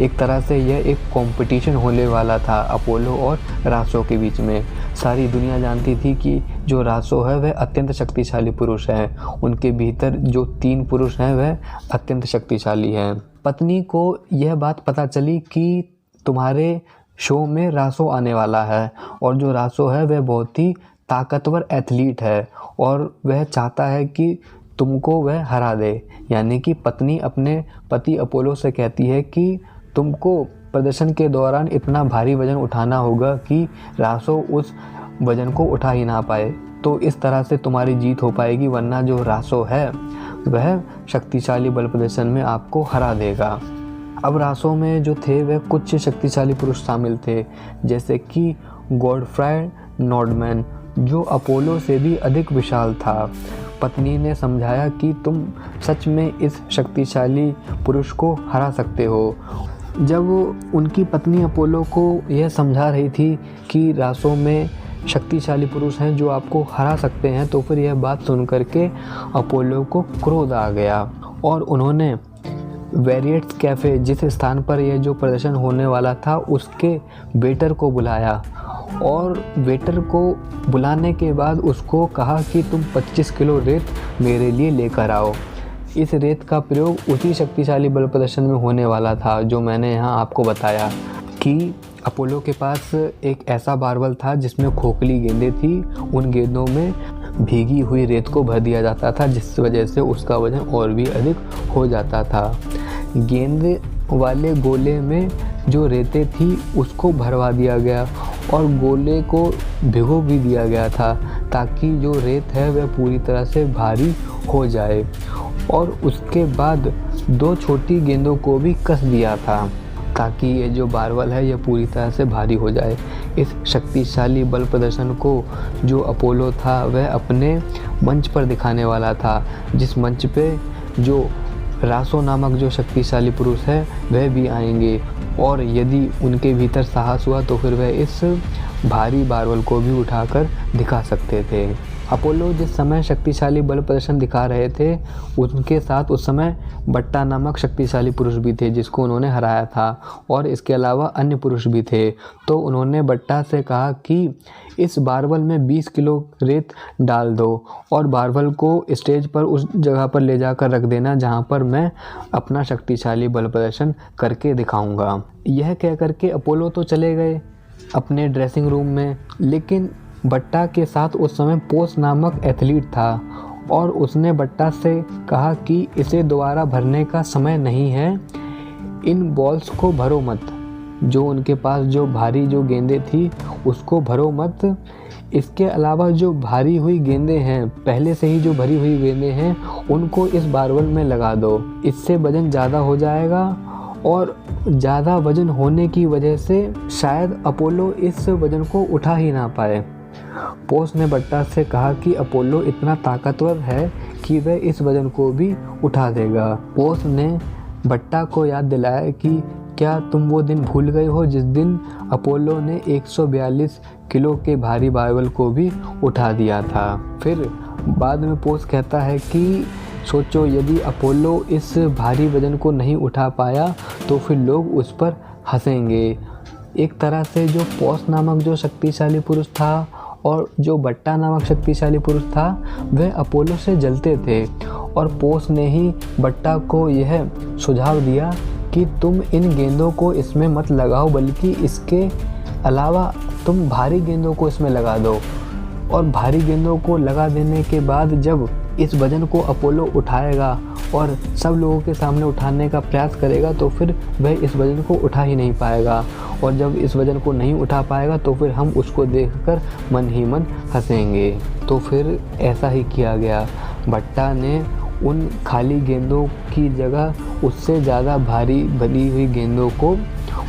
एक तरह से यह एक कंपटीशन होने वाला था अपोलो और रासो के बीच में। सारी दुनिया जानती थी कि जो रासो है वह अत्यंत शक्तिशाली पुरुष है, उनके भीतर जो 3 पुरुष हैं वह अत्यंत शक्तिशाली हैं। पत्नी को यह बात पता चली कि तुम्हारे शो में रासो आने वाला है और जो रासो है वह बहुत ही ताकतवर एथलीट है और वह चाहता है कि तुमको वह हरा दे। यानी कि पत्नी अपने पति अपोलो से कहती है कि तुमको प्रदर्शन के दौरान इतना भारी वजन उठाना होगा कि रासो उस वजन को उठा ही ना पाए, तो इस तरह से तुम्हारी जीत हो पाएगी, वरना जो रासो है वह शक्तिशाली बल प्रदर्शन में आपको हरा देगा। अब रासो में जो थे वह कुछ शक्तिशाली पुरुष शामिल थे, जैसे कि गॉडफ्राई नॉर्डमैन जो अपोलो से भी अधिक विशाल था। पत्नी ने समझाया कि तुम सच में इस शक्तिशाली पुरुष को हरा सकते हो। जब उनकी पत्नी अपोलो को यह समझा रही थी कि रासो में शक्तिशाली पुरुष हैं जो आपको हरा सकते हैं, तो फिर यह बात सुनकर के अपोलो को क्रोध आ गया और उन्होंने वेरिएट्स कैफ़े, जिस स्थान पर यह जो प्रदर्शन होने वाला था, उसके वेटर को बुलाया और वेटर को बुलाने के बाद उसको कहा कि तुम 25 किलो रेत मेरे लिए लेकर आओ। इस रेत का प्रयोग उसी शक्तिशाली बल प्रदर्शन में होने वाला था जो मैंने यहाँ आपको बताया कि अपोलो के पास एक ऐसा बारबल था जिसमें खोखली गेंदें थी। उन गेंदों में भीगी हुई रेत को भर दिया जाता था, जिस वजह से उसका वजन और भी अधिक हो जाता था। गेंद वाले गोले में जो रेतें थी उसको भरवा दिया गया और गोले को भिगो भी दिया गया था ताकि जो रेत है वह पूरी तरह से भारी हो जाए, और उसके बाद 2 छोटी गेंदों को भी कस दिया था ताकि ये जो बारबल है यह पूरी तरह से भारी हो जाए। इस शक्तिशाली बल प्रदर्शन को जो अपोलो था वह अपने मंच पर दिखाने वाला था, जिस मंच पे जो रासो नामक जो शक्तिशाली पुरुष है वह भी आएंगे और यदि उनके भीतर साहस हुआ तो फिर वह इस भारी बारबल को भी उठाकर दिखा सकते थे। अपोलो जिस समय शक्तिशाली बल प्रदर्शन दिखा रहे थे उनके साथ उस समय बट्टा नामक शक्तिशाली पुरुष भी थे जिसको उन्होंने हराया था, और इसके अलावा अन्य पुरुष भी थे। तो उन्होंने बट्टा से कहा कि इस बारबल में 20 किलो रेत डाल दो और बारबल को स्टेज पर उस जगह पर ले जाकर रख देना जहां पर मैं अपना शक्तिशाली बल प्रदर्शन करके दिखाऊंगा। यह कह करके अपोलो तो चले गए अपने ड्रेसिंग रूम में, लेकिन बट्टा के साथ उस समय पोस नामक एथलीट था और उसने बट्टा से कहा कि इसे दोबारा भरने का समय नहीं है, इन बॉल्स को भरो मत। जो उनके पास जो भारी जो गेंदें थी उसको भरो मत। इसके अलावा जो भारी हुई गेंदें हैं, पहले से ही जो भरी हुई गेंदें हैं, उनको इस बारबल में लगा दो। इससे वजन ज़्यादा हो जाएगा और ज़्यादा वजन होने की वजह से शायद अपोलो इस वजन को उठा ही ना पाए। पोस ने बट्टा से कहा कि अपोलो इतना ताकतवर है कि वह इस वजन को भी उठा देगा। पोस ने बट्टा को याद दिलाया कि क्या तुम वो दिन भूल गए हो जिस दिन अपोलो ने 142 किलो के भारी बारबल को भी उठा दिया था। फिर बाद में पोस कहता है कि सोचो यदि अपोलो इस भारी वजन को नहीं उठा पाया तो फिर लोग उस पर हंसेंगे। एक तरह से जो पोस नामक जो शक्तिशाली पुरुष था और जो बट्टा नामक शक्तिशाली पुरुष था वह अपोलो से जलते थे, और पोस ने ही बट्टा को यह सुझाव दिया कि तुम इन गेंदों को इसमें मत लगाओ, बल्कि इसके अलावा तुम भारी गेंदों को इसमें लगा दो। और भारी गेंदों को लगा देने के बाद जब इस वजन को अपोलो उठाएगा और सब लोगों के सामने उठाने का प्रयास करेगा तो फिर वह इस वजन को उठा ही नहीं पाएगा, और जब इस वजन को नहीं उठा पाएगा तो फिर हम उसको देखकर मन ही मन हंसेंगे। तो फिर ऐसा ही किया गया। बट्टा ने उन खाली गेंदों की जगह उससे ज़्यादा भारी भरी हुई गेंदों को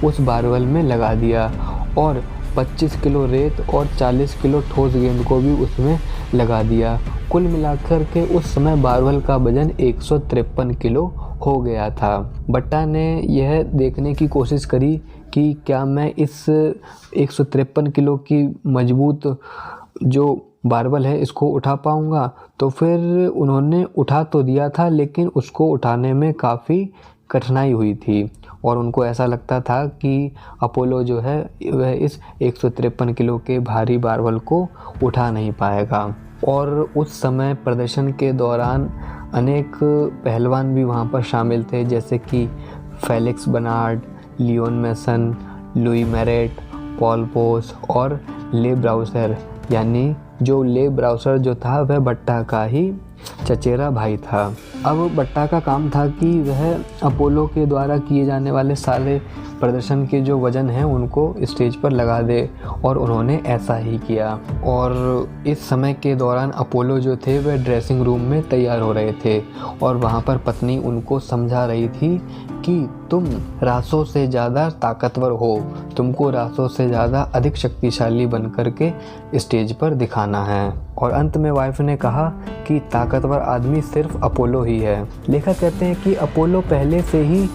उस बारबल में लगा दिया और 25 किलो रेत और 40 किलो ठोस गेंद को भी उसमें लगा दिया। कुल मिलाकर के उस समय बारबल का वजन 153 किलो हो गया था। बट्टा ने यह देखने की कोशिश करी कि क्या मैं इस 153 किलो की मजबूत जो बारबल है इसको उठा पाऊँगा। तो फिर उन्होंने उठा तो दिया था, लेकिन उसको उठाने में काफ़ी कठिनाई हुई थी और उनको ऐसा लगता था कि अपोलो जो है वह इस 153 किलो के भारी बारबल को उठा नहीं पाएगा। और उस समय प्रदर्शन के दौरान अनेक पहलवान भी वहाँ पर शामिल थे, जैसे कि Felix Bernard, Leon Mason, Louis Marret, Paul Pos और ले ब्राउसर। यानी जो ले ब्राउसर जो था वह बट्टा का ही चचेरा भाई था। अब बट्टा का काम था कि वह अपोलो के द्वारा किए जाने वाले सारे प्रदर्शन के जो वज़न हैं उनको स्टेज पर लगा दे, और उन्होंने ऐसा ही किया। और इस समय के दौरान अपोलो जो थे वह ड्रेसिंग रूम में तैयार हो रहे थे और वहाँ पर पत्नी उनको समझा रही थी कि तुम रासों से ज़्यादा ताकतवर हो, तुमको रासों से ज़्यादा अधिक शक्तिशाली बन कर के स्टेज पर दिखाना है। और अंत में वाइफ ने कहा कि ताकतवर आदमी सिर्फ अपोलो ही है। लेखक कहते हैं कि अपोलो पहले से ही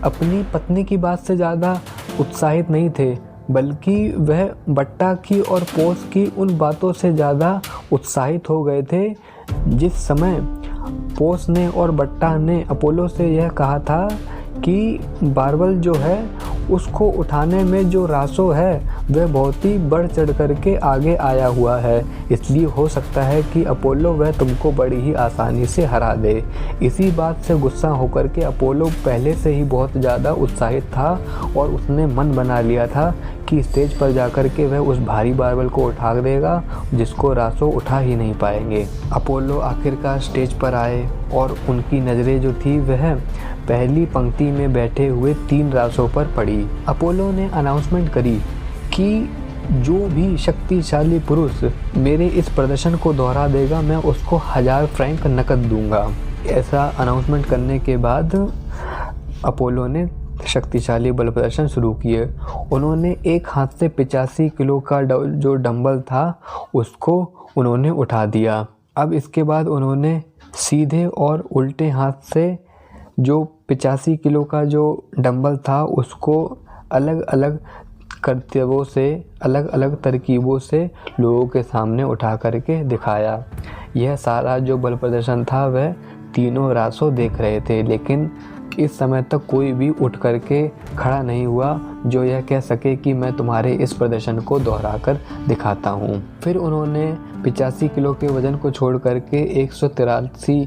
अपनी पत्नी की बात से ज़्यादा उत्साहित नहीं थे, बल्कि वह बट्टा की और पोस की उन बातों से ज़्यादा उत्साहित हो गए थे। जिस समय पोस ने और बट्टा ने अपोलो से यह कहा था कि बारबल जो है उसको उठाने में जो रासो है वह बहुत ही बढ़ चढ़ करके आगे आया हुआ है, इसलिए हो सकता है कि अपोलो वह तुमको बड़ी ही आसानी से हरा दे। इसी बात से गुस्सा होकर के अपोलो पहले से ही बहुत ज़्यादा उत्साहित था और उसने मन बना लिया था कि स्टेज पर जाकर के वह उस भारी बारबल को उठा देगा जिसको रासो उठा ही नहीं पाएंगे। अपोलो आखिरकार स्टेज पर आए और उनकी नज़रें जो थी वह पहली पंक्ति में बैठे हुए 3 रासों पर पड़ी। अपोलो ने अनाउंसमेंट करी कि जो भी शक्तिशाली पुरुष मेरे इस प्रदर्शन को दोहरा देगा मैं उसको 1000 फ्रैंक नकद दूंगा। ऐसा अनाउंसमेंट करने के बाद अपोलो ने शक्तिशाली बल प्रदर्शन शुरू किए। उन्होंने एक हाथ से 85 किलो का जो डंबल था उसको उन्होंने उठा दिया। अब इसके बाद उन्होंने सीधे और उल्टे हाथ से जो 85 किलो का जो डंबल था उसको अलग अलग करतबों से, अलग अलग तरकीबों से लोगों के सामने उठा करके दिखाया। यह सारा जो बल प्रदर्शन था वह तीनों रासों देख रहे थे, लेकिन इस समय तक कोई भी उठ करके खड़ा नहीं हुआ जो यह कह सके कि मैं तुम्हारे इस प्रदर्शन को दोहरा कर दिखाता हूँ। फिर उन्होंने 85 किलो के वज़न को छोड़ करके 183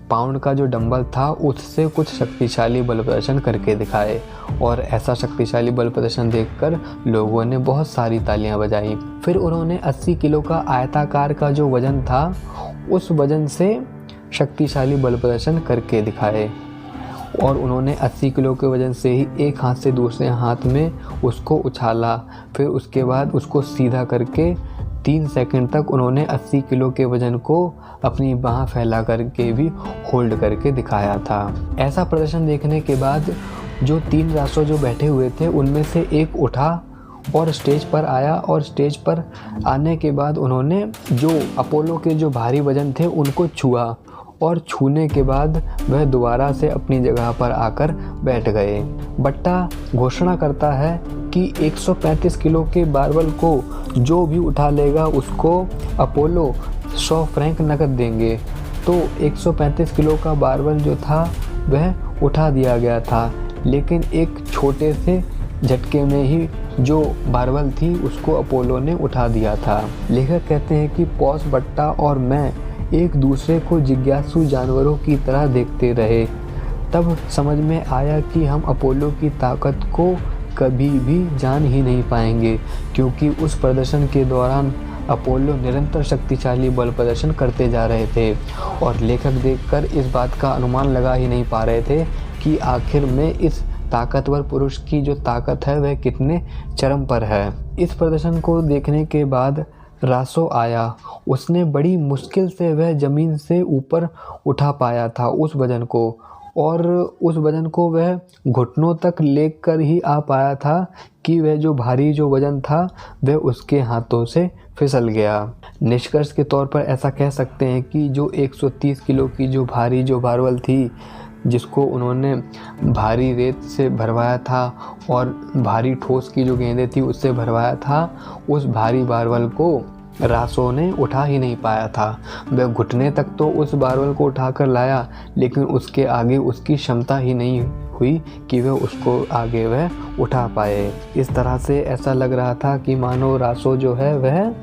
पाउंड का जो डंबल था उससे कुछ शक्तिशाली बल प्रदर्शन करके दिखाए, और ऐसा शक्तिशाली बल प्रदर्शन देखकर लोगों ने बहुत सारी तालियां बजाई। फिर उन्होंने 80 किलो का आयताकार का जो वज़न था उस वज़न से शक्तिशाली बल प्रदर्शन करके दिखाए, और उन्होंने 80 किलो के वज़न से ही एक हाथ से दूसरे हाथ में उसको उछाला। फिर उसके बाद उसको सीधा करके 3 सेकंड तक उन्होंने 80 किलो के वज़न को अपनी बाँह फैला करके भी होल्ड करके दिखाया था। ऐसा प्रदर्शन देखने के बाद जो 3 रासों जो बैठे हुए थे उनमें से एक उठा और स्टेज पर आया, और स्टेज पर आने के बाद उन्होंने जो अपोलो के जो भारी वज़न थे उनको छुआ, और छूने के बाद वह दोबारा से अपनी जगह पर आकर बैठ गए। बट्टा घोषणा करता है कि 135 किलो के बारबल को जो भी उठा लेगा उसको अपोलो 100 फ्रैंक नकद देंगे। तो 135 किलो का बारबल जो था वह उठा दिया गया था, लेकिन एक छोटे से झटके में ही जो बारबल थी उसको अपोलो ने उठा दिया था। लेखक कहते हैं कि पॉस, बट्टा और मैं एक दूसरे को जिज्ञासु जानवरों की तरह देखते रहे। तब समझ में आया कि हम अपोलो की ताकत को कभी भी जान ही नहीं पाएंगे, क्योंकि उस प्रदर्शन के दौरान अपोलो निरंतर शक्तिशाली बल प्रदर्शन करते जा रहे थे, और लेखक देखकर इस बात का अनुमान लगा ही नहीं पा रहे थे कि आखिर में इस ताकतवर पुरुष की जो ताकत है वह कितने चरम पर है। इस प्रदर्शन को देखने के बाद रासो आया, उसने बड़ी मुश्किल से वह ज़मीन से ऊपर उठा पाया था उस वज़न को, और उस वज़न को वह घुटनों तक लेकर ही आ पाया था कि वह जो भारी जो वज़न था वह उसके हाथों से फिसल गया। निष्कर्ष के तौर पर ऐसा कह सकते हैं कि जो 130 किलो की जो भारी जो बारवल थी, जिसको उन्होंने भारी रेत से भरवाया था और भारी ठोस की जो गेंदें थी उससे भरवाया था, उस भारी बारवल को रासो ने उठा ही नहीं पाया था। वह घुटने तक तो उस बारवल को उठाकर लाया, लेकिन उसके आगे उसकी क्षमता ही नहीं हुई कि वह उसको आगे वह उठा पाए। इस तरह से ऐसा लग रहा था कि मानो रासो जो है वह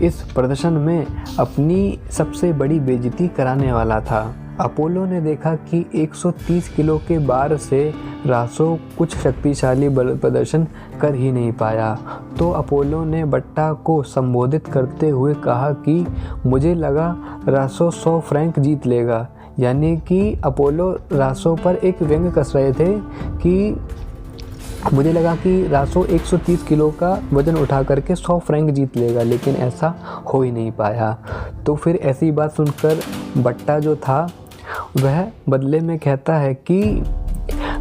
इस प्रदर्शन में अपनी सबसे बड़ी बेइज्जती कराने वाला था। अपोलो ने देखा कि 130 किलो के बार से रासो कुछ शक्तिशाली बल प्रदर्शन कर ही नहीं पाया। तो अपोलो ने बट्टा को संबोधित करते हुए कहा कि मुझे लगा रासो 100 फ्रैंक जीत लेगा। यानी कि अपोलो रासो पर एक व्यंग कस रहे थे कि मुझे लगा कि रासो 130 किलो का वज़न उठा करके 100 फ्रैंक जीत लेगा, लेकिन ऐसा हो ही नहीं पाया। तो फिर ऐसी बात सुनकर बट्टा जो था वह बदले में कहता है कि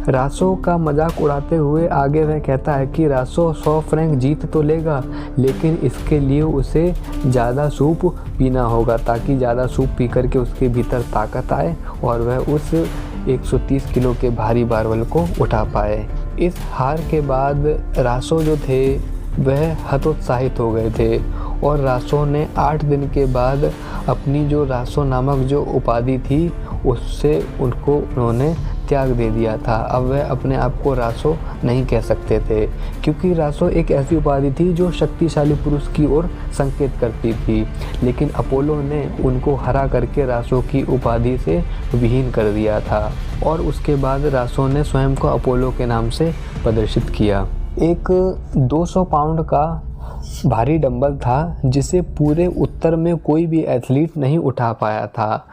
रासो का मजाक उड़ाते हुए आगे वह कहता है कि रासो 100 फ्रैंक जीत तो लेगा, लेकिन इसके लिए उसे ज़्यादा सूप पीना होगा, ताकि ज़्यादा सूप पी करके उसके भीतर ताकत आए और वह उस 130 किलो के भारी बारवल को उठा पाए। इस हार के बाद रासो जो थे वह हतोत्साहित हो गए थे और रासो ने 8 दिन के बाद अपनी जो रासो नामक जो उपाधि थी उससे उन्होंने त्याग दे दिया था। अब वह अपने आप को रासो नहीं कह सकते थे, क्योंकि रासो एक ऐसी उपाधि थी जो शक्तिशाली पुरुष की ओर संकेत करती थी, लेकिन अपोलो ने उनको हरा करके रासो की उपाधि से विहीन कर दिया था और उसके बाद रासो ने स्वयं को अपोलो के नाम से प्रदर्शित किया। एक 200 पाउंड का भारी डंबल था जिसे पूरे उत्तर में कोई भी एथलीट नहीं उठा पाया था,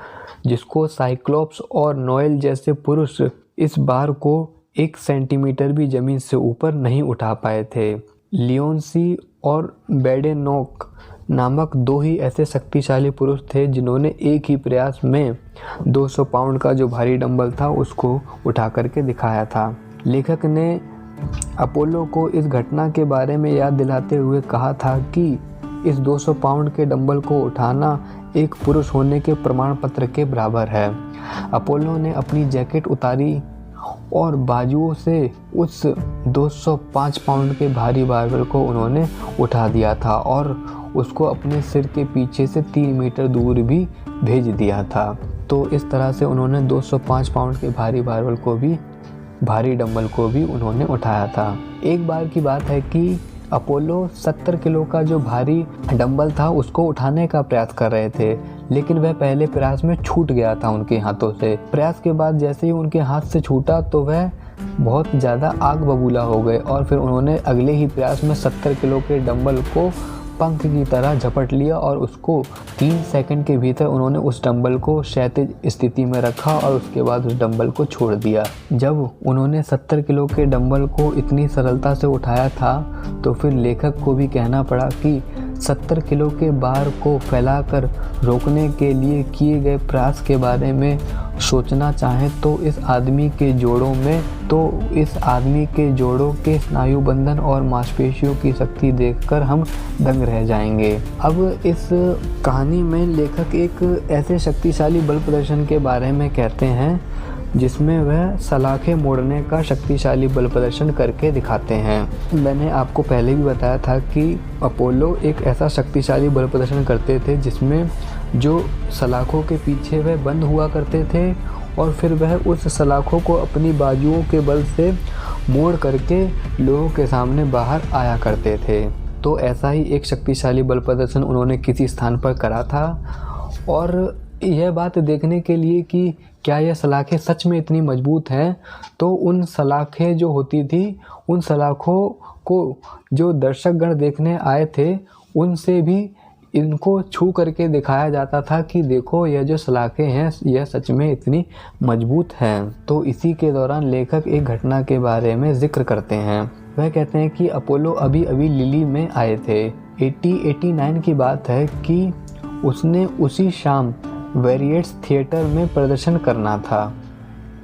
जिसको साइक्लोप्स और नोएल जैसे पुरुष इस बार को 1 सेंटीमीटर भी ज़मीन से ऊपर नहीं उठा पाए थे। लियोन्सी और बेडेनोक नामक 2 ही ऐसे शक्तिशाली पुरुष थे जिन्होंने एक ही प्रयास में 200 पाउंड का जो भारी डंबल था उसको उठा करके दिखाया था। लेखक ने अपोलो को इस घटना के बारे में याद दिलाते हुए कहा था कि इस 200 पाउंड के डंबल को उठाना एक पुरुष होने के प्रमाण पत्र के बराबर है। अपोलो ने अपनी जैकेट उतारी और बाजुओं से उस 205 पाउंड के भारी बारबल को उन्होंने उठा दिया था और उसको अपने सिर के पीछे से 3 मीटर दूर भी भेज दिया था। तो इस तरह से उन्होंने 205 पाउंड के भारी डंबल को भी उन्होंने उठाया था। एक बार की बात है कि अपोलो 70 किलो का जो भारी डंबल था उसको उठाने का प्रयास कर रहे थे, लेकिन वह पहले प्रयास में छूट गया था उनके हाथों से। प्रयास के बाद जैसे ही उनके हाथ से छूटा तो वह बहुत ज़्यादा आग बबूला हो गए और फिर उन्होंने अगले ही प्रयास में 70 किलो के डंबल को पंख की तरह झपट लिया और उसको 3 सेकंड के भीतर उन्होंने उस डंबल को क्षैतिज स्थिति में रखा और उसके बाद उस डंबल को छोड़ दिया। जब उन्होंने 70 किलो के डंबल को इतनी सरलता से उठाया था तो फिर लेखक को भी कहना पड़ा कि 70 किलो के बार को फैलाकर रोकने के लिए किए गए प्रयास के बारे में सोचना चाहें तो इस आदमी के जोड़ों के स्नायु बंधन और मांसपेशियों की शक्ति देखकर हम दंग रह जाएंगे। अब इस कहानी में लेखक एक ऐसे शक्तिशाली बल प्रदर्शन के बारे में कहते हैं जिसमें वह सलाखें मोड़ने का शक्तिशाली बल प्रदर्शन करके दिखाते हैं। मैंने आपको पहले भी बताया था कि अपोलो एक ऐसा शक्तिशाली बल प्रदर्शन करते थे जिसमें जो सलाखों के पीछे वह बंद हुआ करते थे और फिर वह उस सलाखों को अपनी बाजुओं के बल से मोड़ करके लोगों के सामने बाहर आया करते थे। तो ऐसा ही एक शक्तिशाली बल प्रदर्शन उन्होंने किसी स्थान पर करा था और यह बात देखने के लिए कि क्या यह सलाखें सच में इतनी मजबूत हैं, तो उन सलाखें जो होती थी उन सलाखों को जो दर्शकगण देखने आए थे उनसे भी इनको छू करके दिखाया जाता था कि देखो यह जो सलाखें हैं यह सच में इतनी मजबूत हैं। तो इसी के दौरान लेखक एक घटना के बारे में जिक्र करते हैं। वह कहते हैं कि अपोलो अभी लिली में आए थे। 89 की बात है कि उसने उसी शाम वेरिएट्स थिएटर में प्रदर्शन करना था।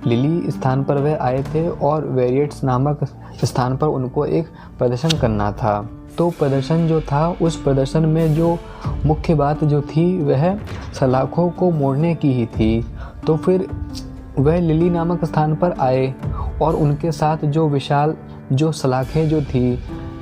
लिली स्थान पर वह आए थे और वेरिएट्स नामक स्थान पर उनको एक प्रदर्शन करना था। तो प्रदर्शन जो था, उस प्रदर्शन में जो मुख्य बात जो थी वह सलाखों को मोड़ने की ही थी। तो फिर वह लिली नामक स्थान पर आए और उनके साथ जो विशाल जो सलाखें जो थी,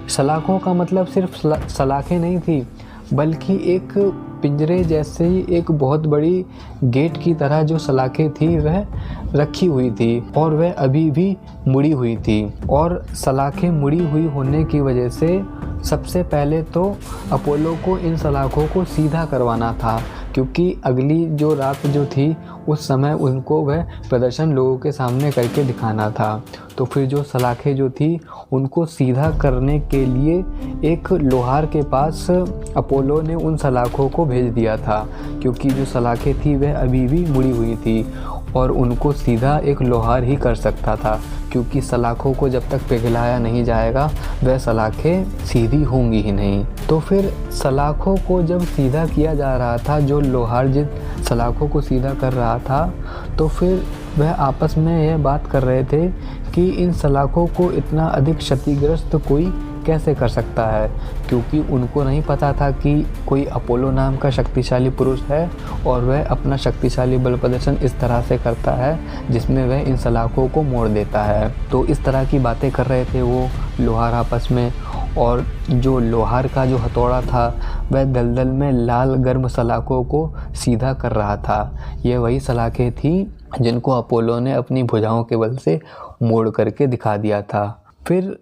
सलाखों का मतलब सिर्फ सलाखें नहीं थी, बल्कि एक पिंजरे जैसे ही एक बहुत बड़ी गेट की तरह जो सलाखें थी वह रखी हुई थी और वह अभी भी मुड़ी हुई थी। और सलाखें मुड़ी हुई होने की वजह से सबसे पहले तो अपोलो को इन सलाखों को सीधा करवाना था, क्योंकि अगली जो रात जो थी उस समय उनको वह प्रदर्शन लोगों के सामने करके दिखाना था। तो फिर जो सलाखें जो थी उनको सीधा करने के लिए एक लोहार के पास अपोलो ने उन सलाखों को भेज दिया था, क्योंकि जो सलाखें थी वह अभी भी मुड़ी हुई थी और उनको सीधा एक लोहार ही कर सकता था, क्योंकि सलाखों को जब तक पिघलाया नहीं जाएगा वह सलाखें सीधी होंगी ही नहीं। तो फिर सलाखों को जब सीधा किया जा रहा था, जो लोहार जिन सलाखों को सीधा कर रहा था, तो फिर वह आपस में यह बात कर रहे थे कि इन सलाखों को इतना अधिक क्षतिग्रस्त कोई कैसे कर सकता है, क्योंकि उनको नहीं पता था कि कोई अपोलो नाम का शक्तिशाली पुरुष है और वह अपना शक्तिशाली बल प्रदर्शन इस तरह से करता है जिसमें वह इन सलाखों को मोड़ देता है। तो इस तरह की बातें कर रहे थे वो लोहार आपस में, और जो लोहार का जो हथौड़ा था वह दलदल में लाल गर्म सलाखों को सीधा कर रहा था। ये वही सलाखें थी जिनको अपोलो ने अपनी भुजाओं के बल से मोड़ करके दिखा दिया था। फिर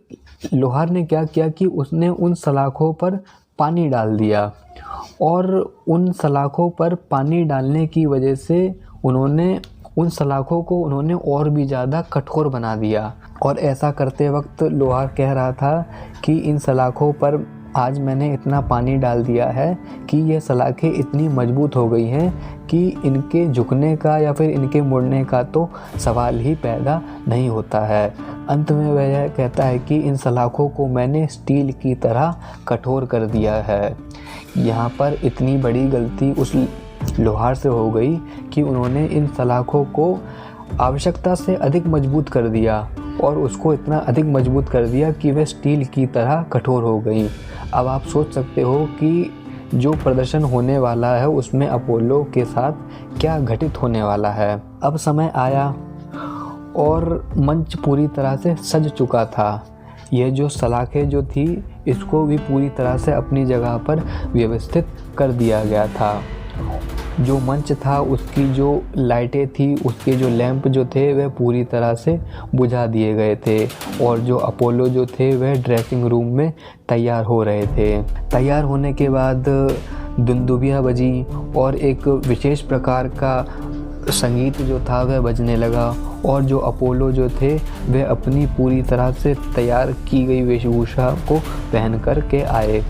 लोहार ने क्या किया कि उसने उन सलाखों पर पानी डाल दिया और उन सलाखों पर पानी डालने की वजह से उन सलाखों को उन्होंने और भी ज़्यादा कठोर बना दिया। और ऐसा करते वक्त लोहार कह रहा था कि इन सलाखों पर आज मैंने इतना पानी डाल दिया है कि ये सलाखें इतनी मजबूत हो गई हैं कि इनके झुकने का या फिर इनके मुड़ने का तो सवाल ही पैदा नहीं होता है। अंत में वह यह कहता है कि इन सलाखों को मैंने स्टील की तरह कठोर कर दिया है। यहाँ पर इतनी बड़ी गलती उस लोहार से हो गई कि उन्होंने इन सलाखों को आवश्यकता से अधिक मजबूत कर दिया और उसको इतना अधिक मजबूत कर दिया कि वह स्टील की तरह कठोर हो गई। अब आप सोच सकते हो कि जो प्रदर्शन होने वाला है उसमें अपोलो के साथ क्या घटित होने वाला है। अब समय आया और मंच पूरी तरह से सज चुका था। यह जो सलाखें जो थी इसको भी पूरी तरह से अपनी जगह पर व्यवस्थित कर दिया गया था। जो मंच था उसकी जो लाइटें थी, उसके जो लैंप जो थे वह पूरी तरह से बुझा दिए गए थे और जो अपोलो जो थे वह ड्रेसिंग रूम में तैयार हो रहे थे। तैयार होने के बाद दुंदुभियाँ बजी और एक विशेष प्रकार का संगीत जो था वह बजने लगा और जो अपोलो जो थे वह अपनी पूरी तरह से तैयार की गई वेशभूषा को पहन कर के आए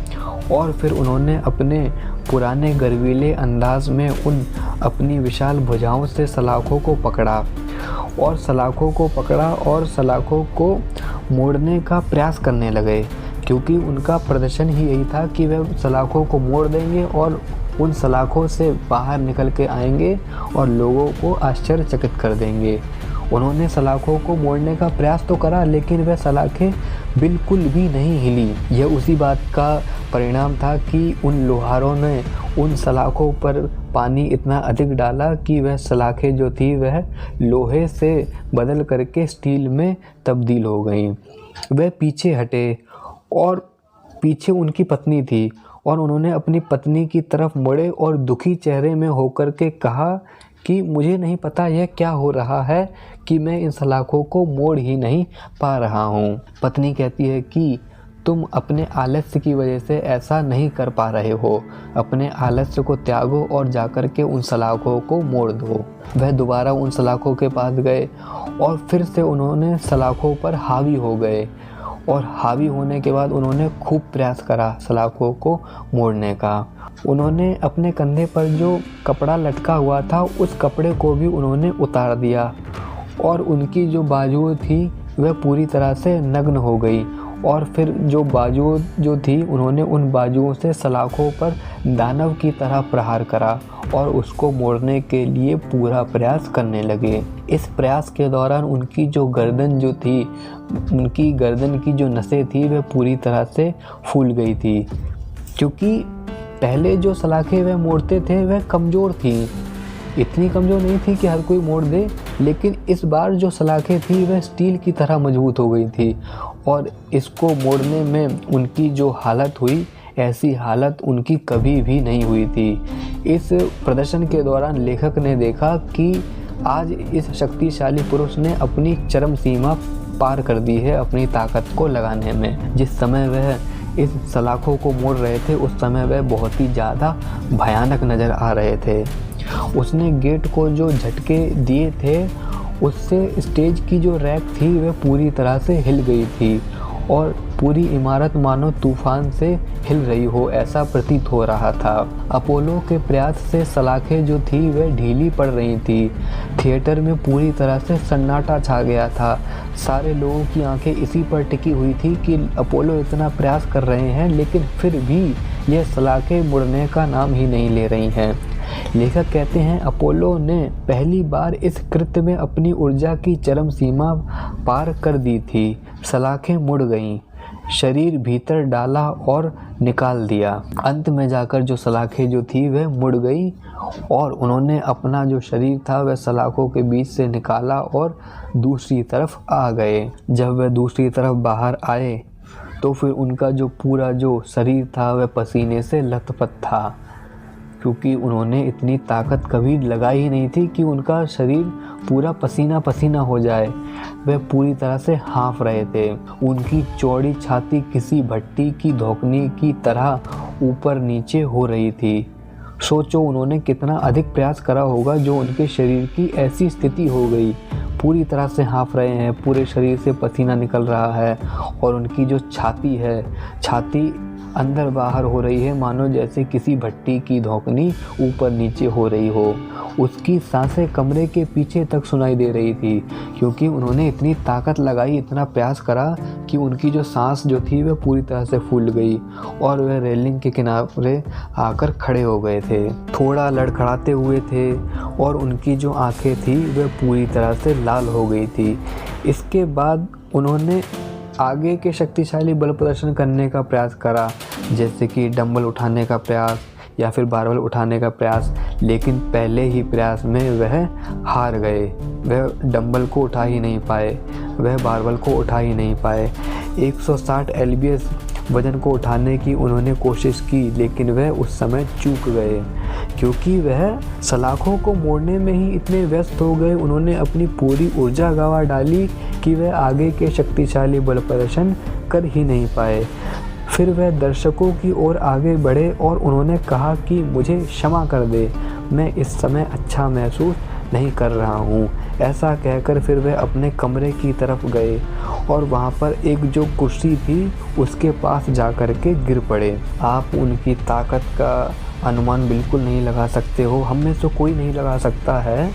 और फिर उन्होंने अपने पुराने गर्वीले अंदाज में उन अपनी विशाल भुजाओं से सलाखों को पकड़ा और सलाखों को मोड़ने का प्रयास करने लगे, क्योंकि उनका प्रदर्शन ही यही था कि वह सलाखों को मोड़ देंगे और उन सलाखों से बाहर निकल के आएंगे और लोगों को आश्चर्यचकित कर देंगे। उन्होंने सलाखों को मोड़ने का प्रयास तो करा, लेकिन वह सलाखें बिल्कुल भी नहीं हिली। यह उसी बात का परिणाम था कि उन लोहारों ने उन सलाखों पर पानी इतना अधिक डाला कि वह सलाखें जो थी वह लोहे से बदल करके स्टील में तब्दील हो गईं। वह पीछे हटे और पीछे उनकी पत्नी थी और उन्होंने अपनी पत्नी की तरफ मुड़े और दुखी चेहरे में होकर के कहा कि मुझे नहीं पता यह क्या हो रहा है कि मैं इन सलाखों को मोड़ ही नहीं पा रहा हूँ। पत्नी कहती है कि तुम अपने आलस्य की वजह से ऐसा नहीं कर पा रहे हो, अपने आलस्य को त्यागो और जाकर के उन सलाखों को मोड़ दो। वह दोबारा उन सलाखों के पास गए और फिर से उन्होंने सलाखों पर हावी हो गए और हावी होने के बाद उन्होंने खूब प्रयास करा सलाखों को मोड़ने का। उन्होंने अपने कंधे पर जो कपड़ा लटका हुआ था उस कपड़े को भी उन्होंने उतार दिया और उनकी जो बाजुएं थी वह पूरी तरह से नग्न हो गई और फिर जो बाजुओं जो थी उन्होंने उन बाजुओं से सलाखों पर दानव की तरह प्रहार करा और उसको मोड़ने के लिए पूरा प्रयास करने लगे। इस प्रयास के दौरान उनकी जो गर्दन जो थी, उनकी गर्दन की जो नसें थी वह पूरी तरह से फूल गई थी, क्योंकि पहले जो सलाखें वह मोड़ते थे वह कमज़ोर थी, इतनी कमज़ोर नहीं थी कि हर कोई मोड़ दे, लेकिन इस बार जो सलाखें थी वह स्टील की तरह मजबूत हो गई थी और इसको मोड़ने में उनकी जो हालत हुई, ऐसी हालत उनकी कभी भी नहीं हुई थी। इस प्रदर्शन के दौरान लेखक ने देखा कि आज इस शक्तिशाली पुरुष ने अपनी चरम सीमा पार कर दी है अपनी ताकत को लगाने में। जिस समय वह इस सलाखों को मोड़ रहे थे उस समय वह बहुत ही ज़्यादा भयानक नज़र आ रहे थे। उसने गेट को जो झटके दिए थे उससे स्टेज की जो रैक थी वह पूरी तरह से हिल गई थी और पूरी इमारत मानो तूफान से हिल रही हो ऐसा प्रतीत हो रहा था। अपोलो के प्रयास से सलाखें जो थी वह ढीली पड़ रही थी। थिएटर में पूरी तरह से सन्नाटा छा गया था। सारे लोगों की आंखें इसी पर टिकी हुई थी कि अपोलो इतना प्रयास कर रहे हैं लेकिन फिर भी यह सलाखें मुड़ने का नाम ही नहीं ले रही हैं। लेखक कहते हैं अपोलो ने पहली बार इस कृत्य में अपनी ऊर्जा की चरम सीमा पार कर दी थी। सलाखें मुड़ गईं, शरीर भीतर डाला और निकाल दिया। अंत में जाकर जो सलाखें जो थी वह मुड़ गई और उन्होंने अपना जो शरीर था वह सलाखों के बीच से निकाला और दूसरी तरफ आ गए। जब वह दूसरी तरफ बाहर आए तो फिर उनका जो पूरा जो शरीर था वह पसीने से लथपथ था, क्योंकि उन्होंने इतनी ताकत कभी लगाई ही नहीं थी कि उनका शरीर पूरा पसीना पसीना हो जाए। वह पूरी तरह से हाँफ रहे थे। उनकी चौड़ी छाती किसी भट्टी की धोखनी की तरह ऊपर नीचे हो रही थी। सोचो उन्होंने कितना अधिक प्रयास करा होगा जो उनके शरीर की ऐसी स्थिति हो गई। पूरी तरह से हाँफ रहे हैं, पूरे शरीर से पसीना निकल रहा है और उनकी जो छाती है, छाती अंदर बाहर हो रही है मानो जैसे किसी भट्टी की धौंकनी ऊपर नीचे हो रही हो। उसकी सांसें कमरे के पीछे तक सुनाई दे रही थी, क्योंकि उन्होंने इतनी ताकत लगाई, इतना प्रयास करा कि उनकी जो सांस जो थी वह पूरी तरह से फूल गई और वह रेलिंग के किनारे आकर खड़े हो गए थे। थोड़ा लड़खड़ाते हुए थे और उनकी जो आंखें थी वह पूरी तरह से लाल हो गई थी। इसके बाद उन्होंने आगे के शक्तिशाली बल प्रदर्शन करने का प्रयास करा, जैसे कि डंबल उठाने का प्रयास या फिर बारबल उठाने का प्रयास, लेकिन पहले ही प्रयास में वह हार गए। वह डंबल को उठा ही नहीं पाए, वह बारबल को उठा ही नहीं पाए। 160 lbs वजन को उठाने की उन्होंने कोशिश की, लेकिन वह उस समय चूक गए, क्योंकि वह सलाखों को मोड़ने में ही इतने व्यस्त हो गए। उन्होंने अपनी पूरी ऊर्जा गंवा डाली कि वह आगे के शक्तिशाली बल प्रदर्शन कर ही नहीं पाए। फिर वह दर्शकों की ओर आगे बढ़े और उन्होंने कहा कि मुझे क्षमा कर दे, मैं इस समय अच्छा महसूस नहीं कर रहा हूँ। ऐसा कहकर फिर वह अपने कमरे की तरफ गए और वहाँ पर एक जो कुर्सी थी उसके पास जा कर के गिर पड़े। आप उनकी ताकत का अनुमान बिल्कुल नहीं लगा सकते हो। हम में से कोई नहीं लगा सकता है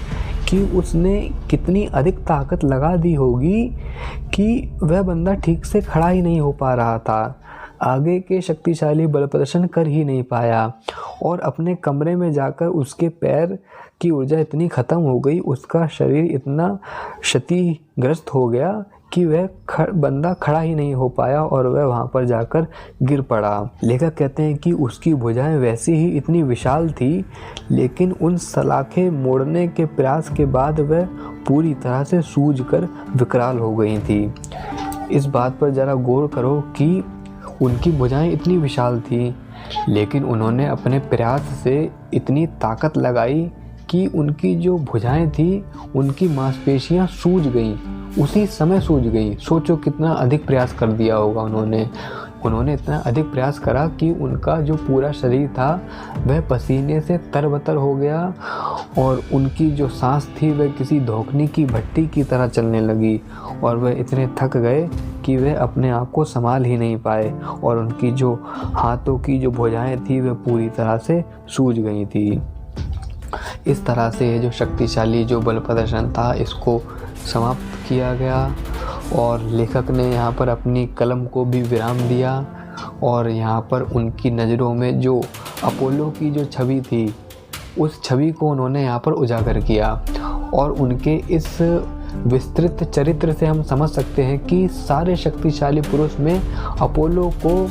कि उसने कितनी अधिक ताकत लगा दी होगी कि वह बंदा ठीक से खड़ा ही नहीं हो पा रहा था, आगे के शक्तिशाली बल प्रदर्शन कर ही नहीं पाया और अपने कमरे में जाकर उसके पैर की ऊर्जा इतनी ख़त्म हो गई, उसका शरीर इतना क्षतिग्रस्त हो गया कि वह बंदा खड़ा ही नहीं हो पाया और वह वहाँ पर जाकर गिर पड़ा। लेखक कहते हैं कि उसकी भुजाएं वैसी ही इतनी विशाल थी, लेकिन उन सलाखें मोड़ने के प्रयास के बाद वह पूरी तरह से सूजकर विकराल हो गई थी। इस बात पर ज़रा गौर करो कि उनकी भुजाएं इतनी विशाल थी, लेकिन उन्होंने अपने प्रयास से इतनी ताकत लगाई कि उनकी जो भुजाएं थी उनकी मांसपेशियां सूज गईं, उसी समय सूज गई। सोचो कितना अधिक प्रयास कर दिया होगा उन्होंने इतना अधिक प्रयास करा कि उनका जो पूरा शरीर था वह पसीने से तरबतर हो गया और उनकी जो सांस थी वह किसी धोखनी की भट्टी की तरह चलने लगी और वह इतने थक गए कि वह अपने आप को संभाल ही नहीं पाए और उनकी जो हाथों की जो भुजाएं थी वह पूरी तरह से सूज गई थी। इस तरह से जो शक्तिशाली जो बल प्रदर्शन था इसको समाप्त किया गया और लेखक ने यहाँ पर अपनी कलम को भी विराम दिया और यहाँ पर उनकी नज़रों में जो अपोलो की जो छवि थी, उस छवि को उन्होंने यहाँ पर उजागर किया। और उनके इस विस्तृत चरित्र से हम समझ सकते हैं कि सारे शक्तिशाली पुरुष में अपोलो को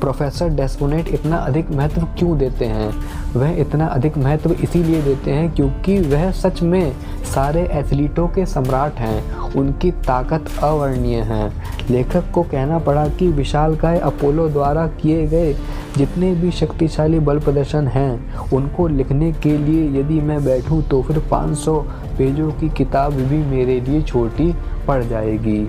प्रोफेसर डेस्मोनेट इतना अधिक महत्व क्यों देते हैं। वह इतना अधिक महत्व इसीलिए देते हैं क्योंकि वह सच में सारे एथलीटों के सम्राट हैं। उनकी ताकत अवर्णनीय है। लेखक को कहना पड़ा कि विशालकाय अपोलो द्वारा किए गए जितने भी शक्तिशाली बल प्रदर्शन हैं, उनको लिखने के लिए यदि मैं बैठूं तो फिर 500 पेजों की किताब भी मेरे लिए छोटी पड़ जाएगी।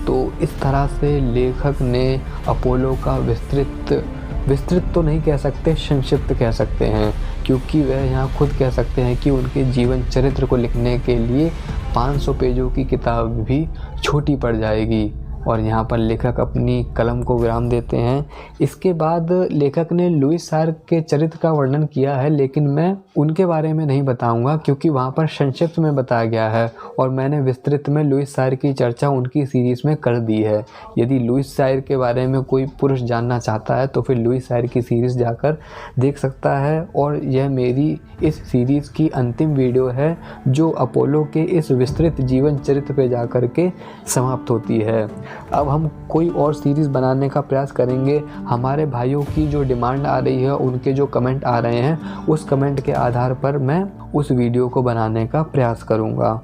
तो इस तरह से लेखक ने अपोलो का विस्तृत तो नहीं कह सकते, संक्षिप्त कह सकते हैं, क्योंकि वह यहाँ खुद कह सकते हैं कि उनके जीवन चरित्र को लिखने के लिए 500 पेजों की किताब भी छोटी पड़ जाएगी। और यहाँ पर लेखक अपनी कलम को विराम देते हैं। इसके बाद लेखक ने लुईस सायर के चरित्र का वर्णन किया है, लेकिन मैं उनके बारे में नहीं बताऊंगा क्योंकि वहाँ पर संक्षिप्त में बताया गया है और मैंने विस्तृत में लुईस सायर की चर्चा उनकी सीरीज़ में कर दी है। यदि लुईस सायर के बारे में कोई पुरुष जानना चाहता है तो फिर लुईस सायर की सीरीज़ जाकर देख सकता है। और यह मेरी इस सीरीज़ की अंतिम वीडियो है जो अपोलो के इस विस्तृत जीवन चरित्र पर जा कर के समाप्त होती है। अब हम कोई और सीरीज़ बनाने का प्रयास करेंगे। हमारे भाइयों की जो डिमांड आ रही है, उनके जो कमेंट आ रहे हैं, उस कमेंट के आधार पर मैं उस वीडियो को बनाने का प्रयास करूँगा।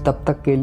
तब तक के लिए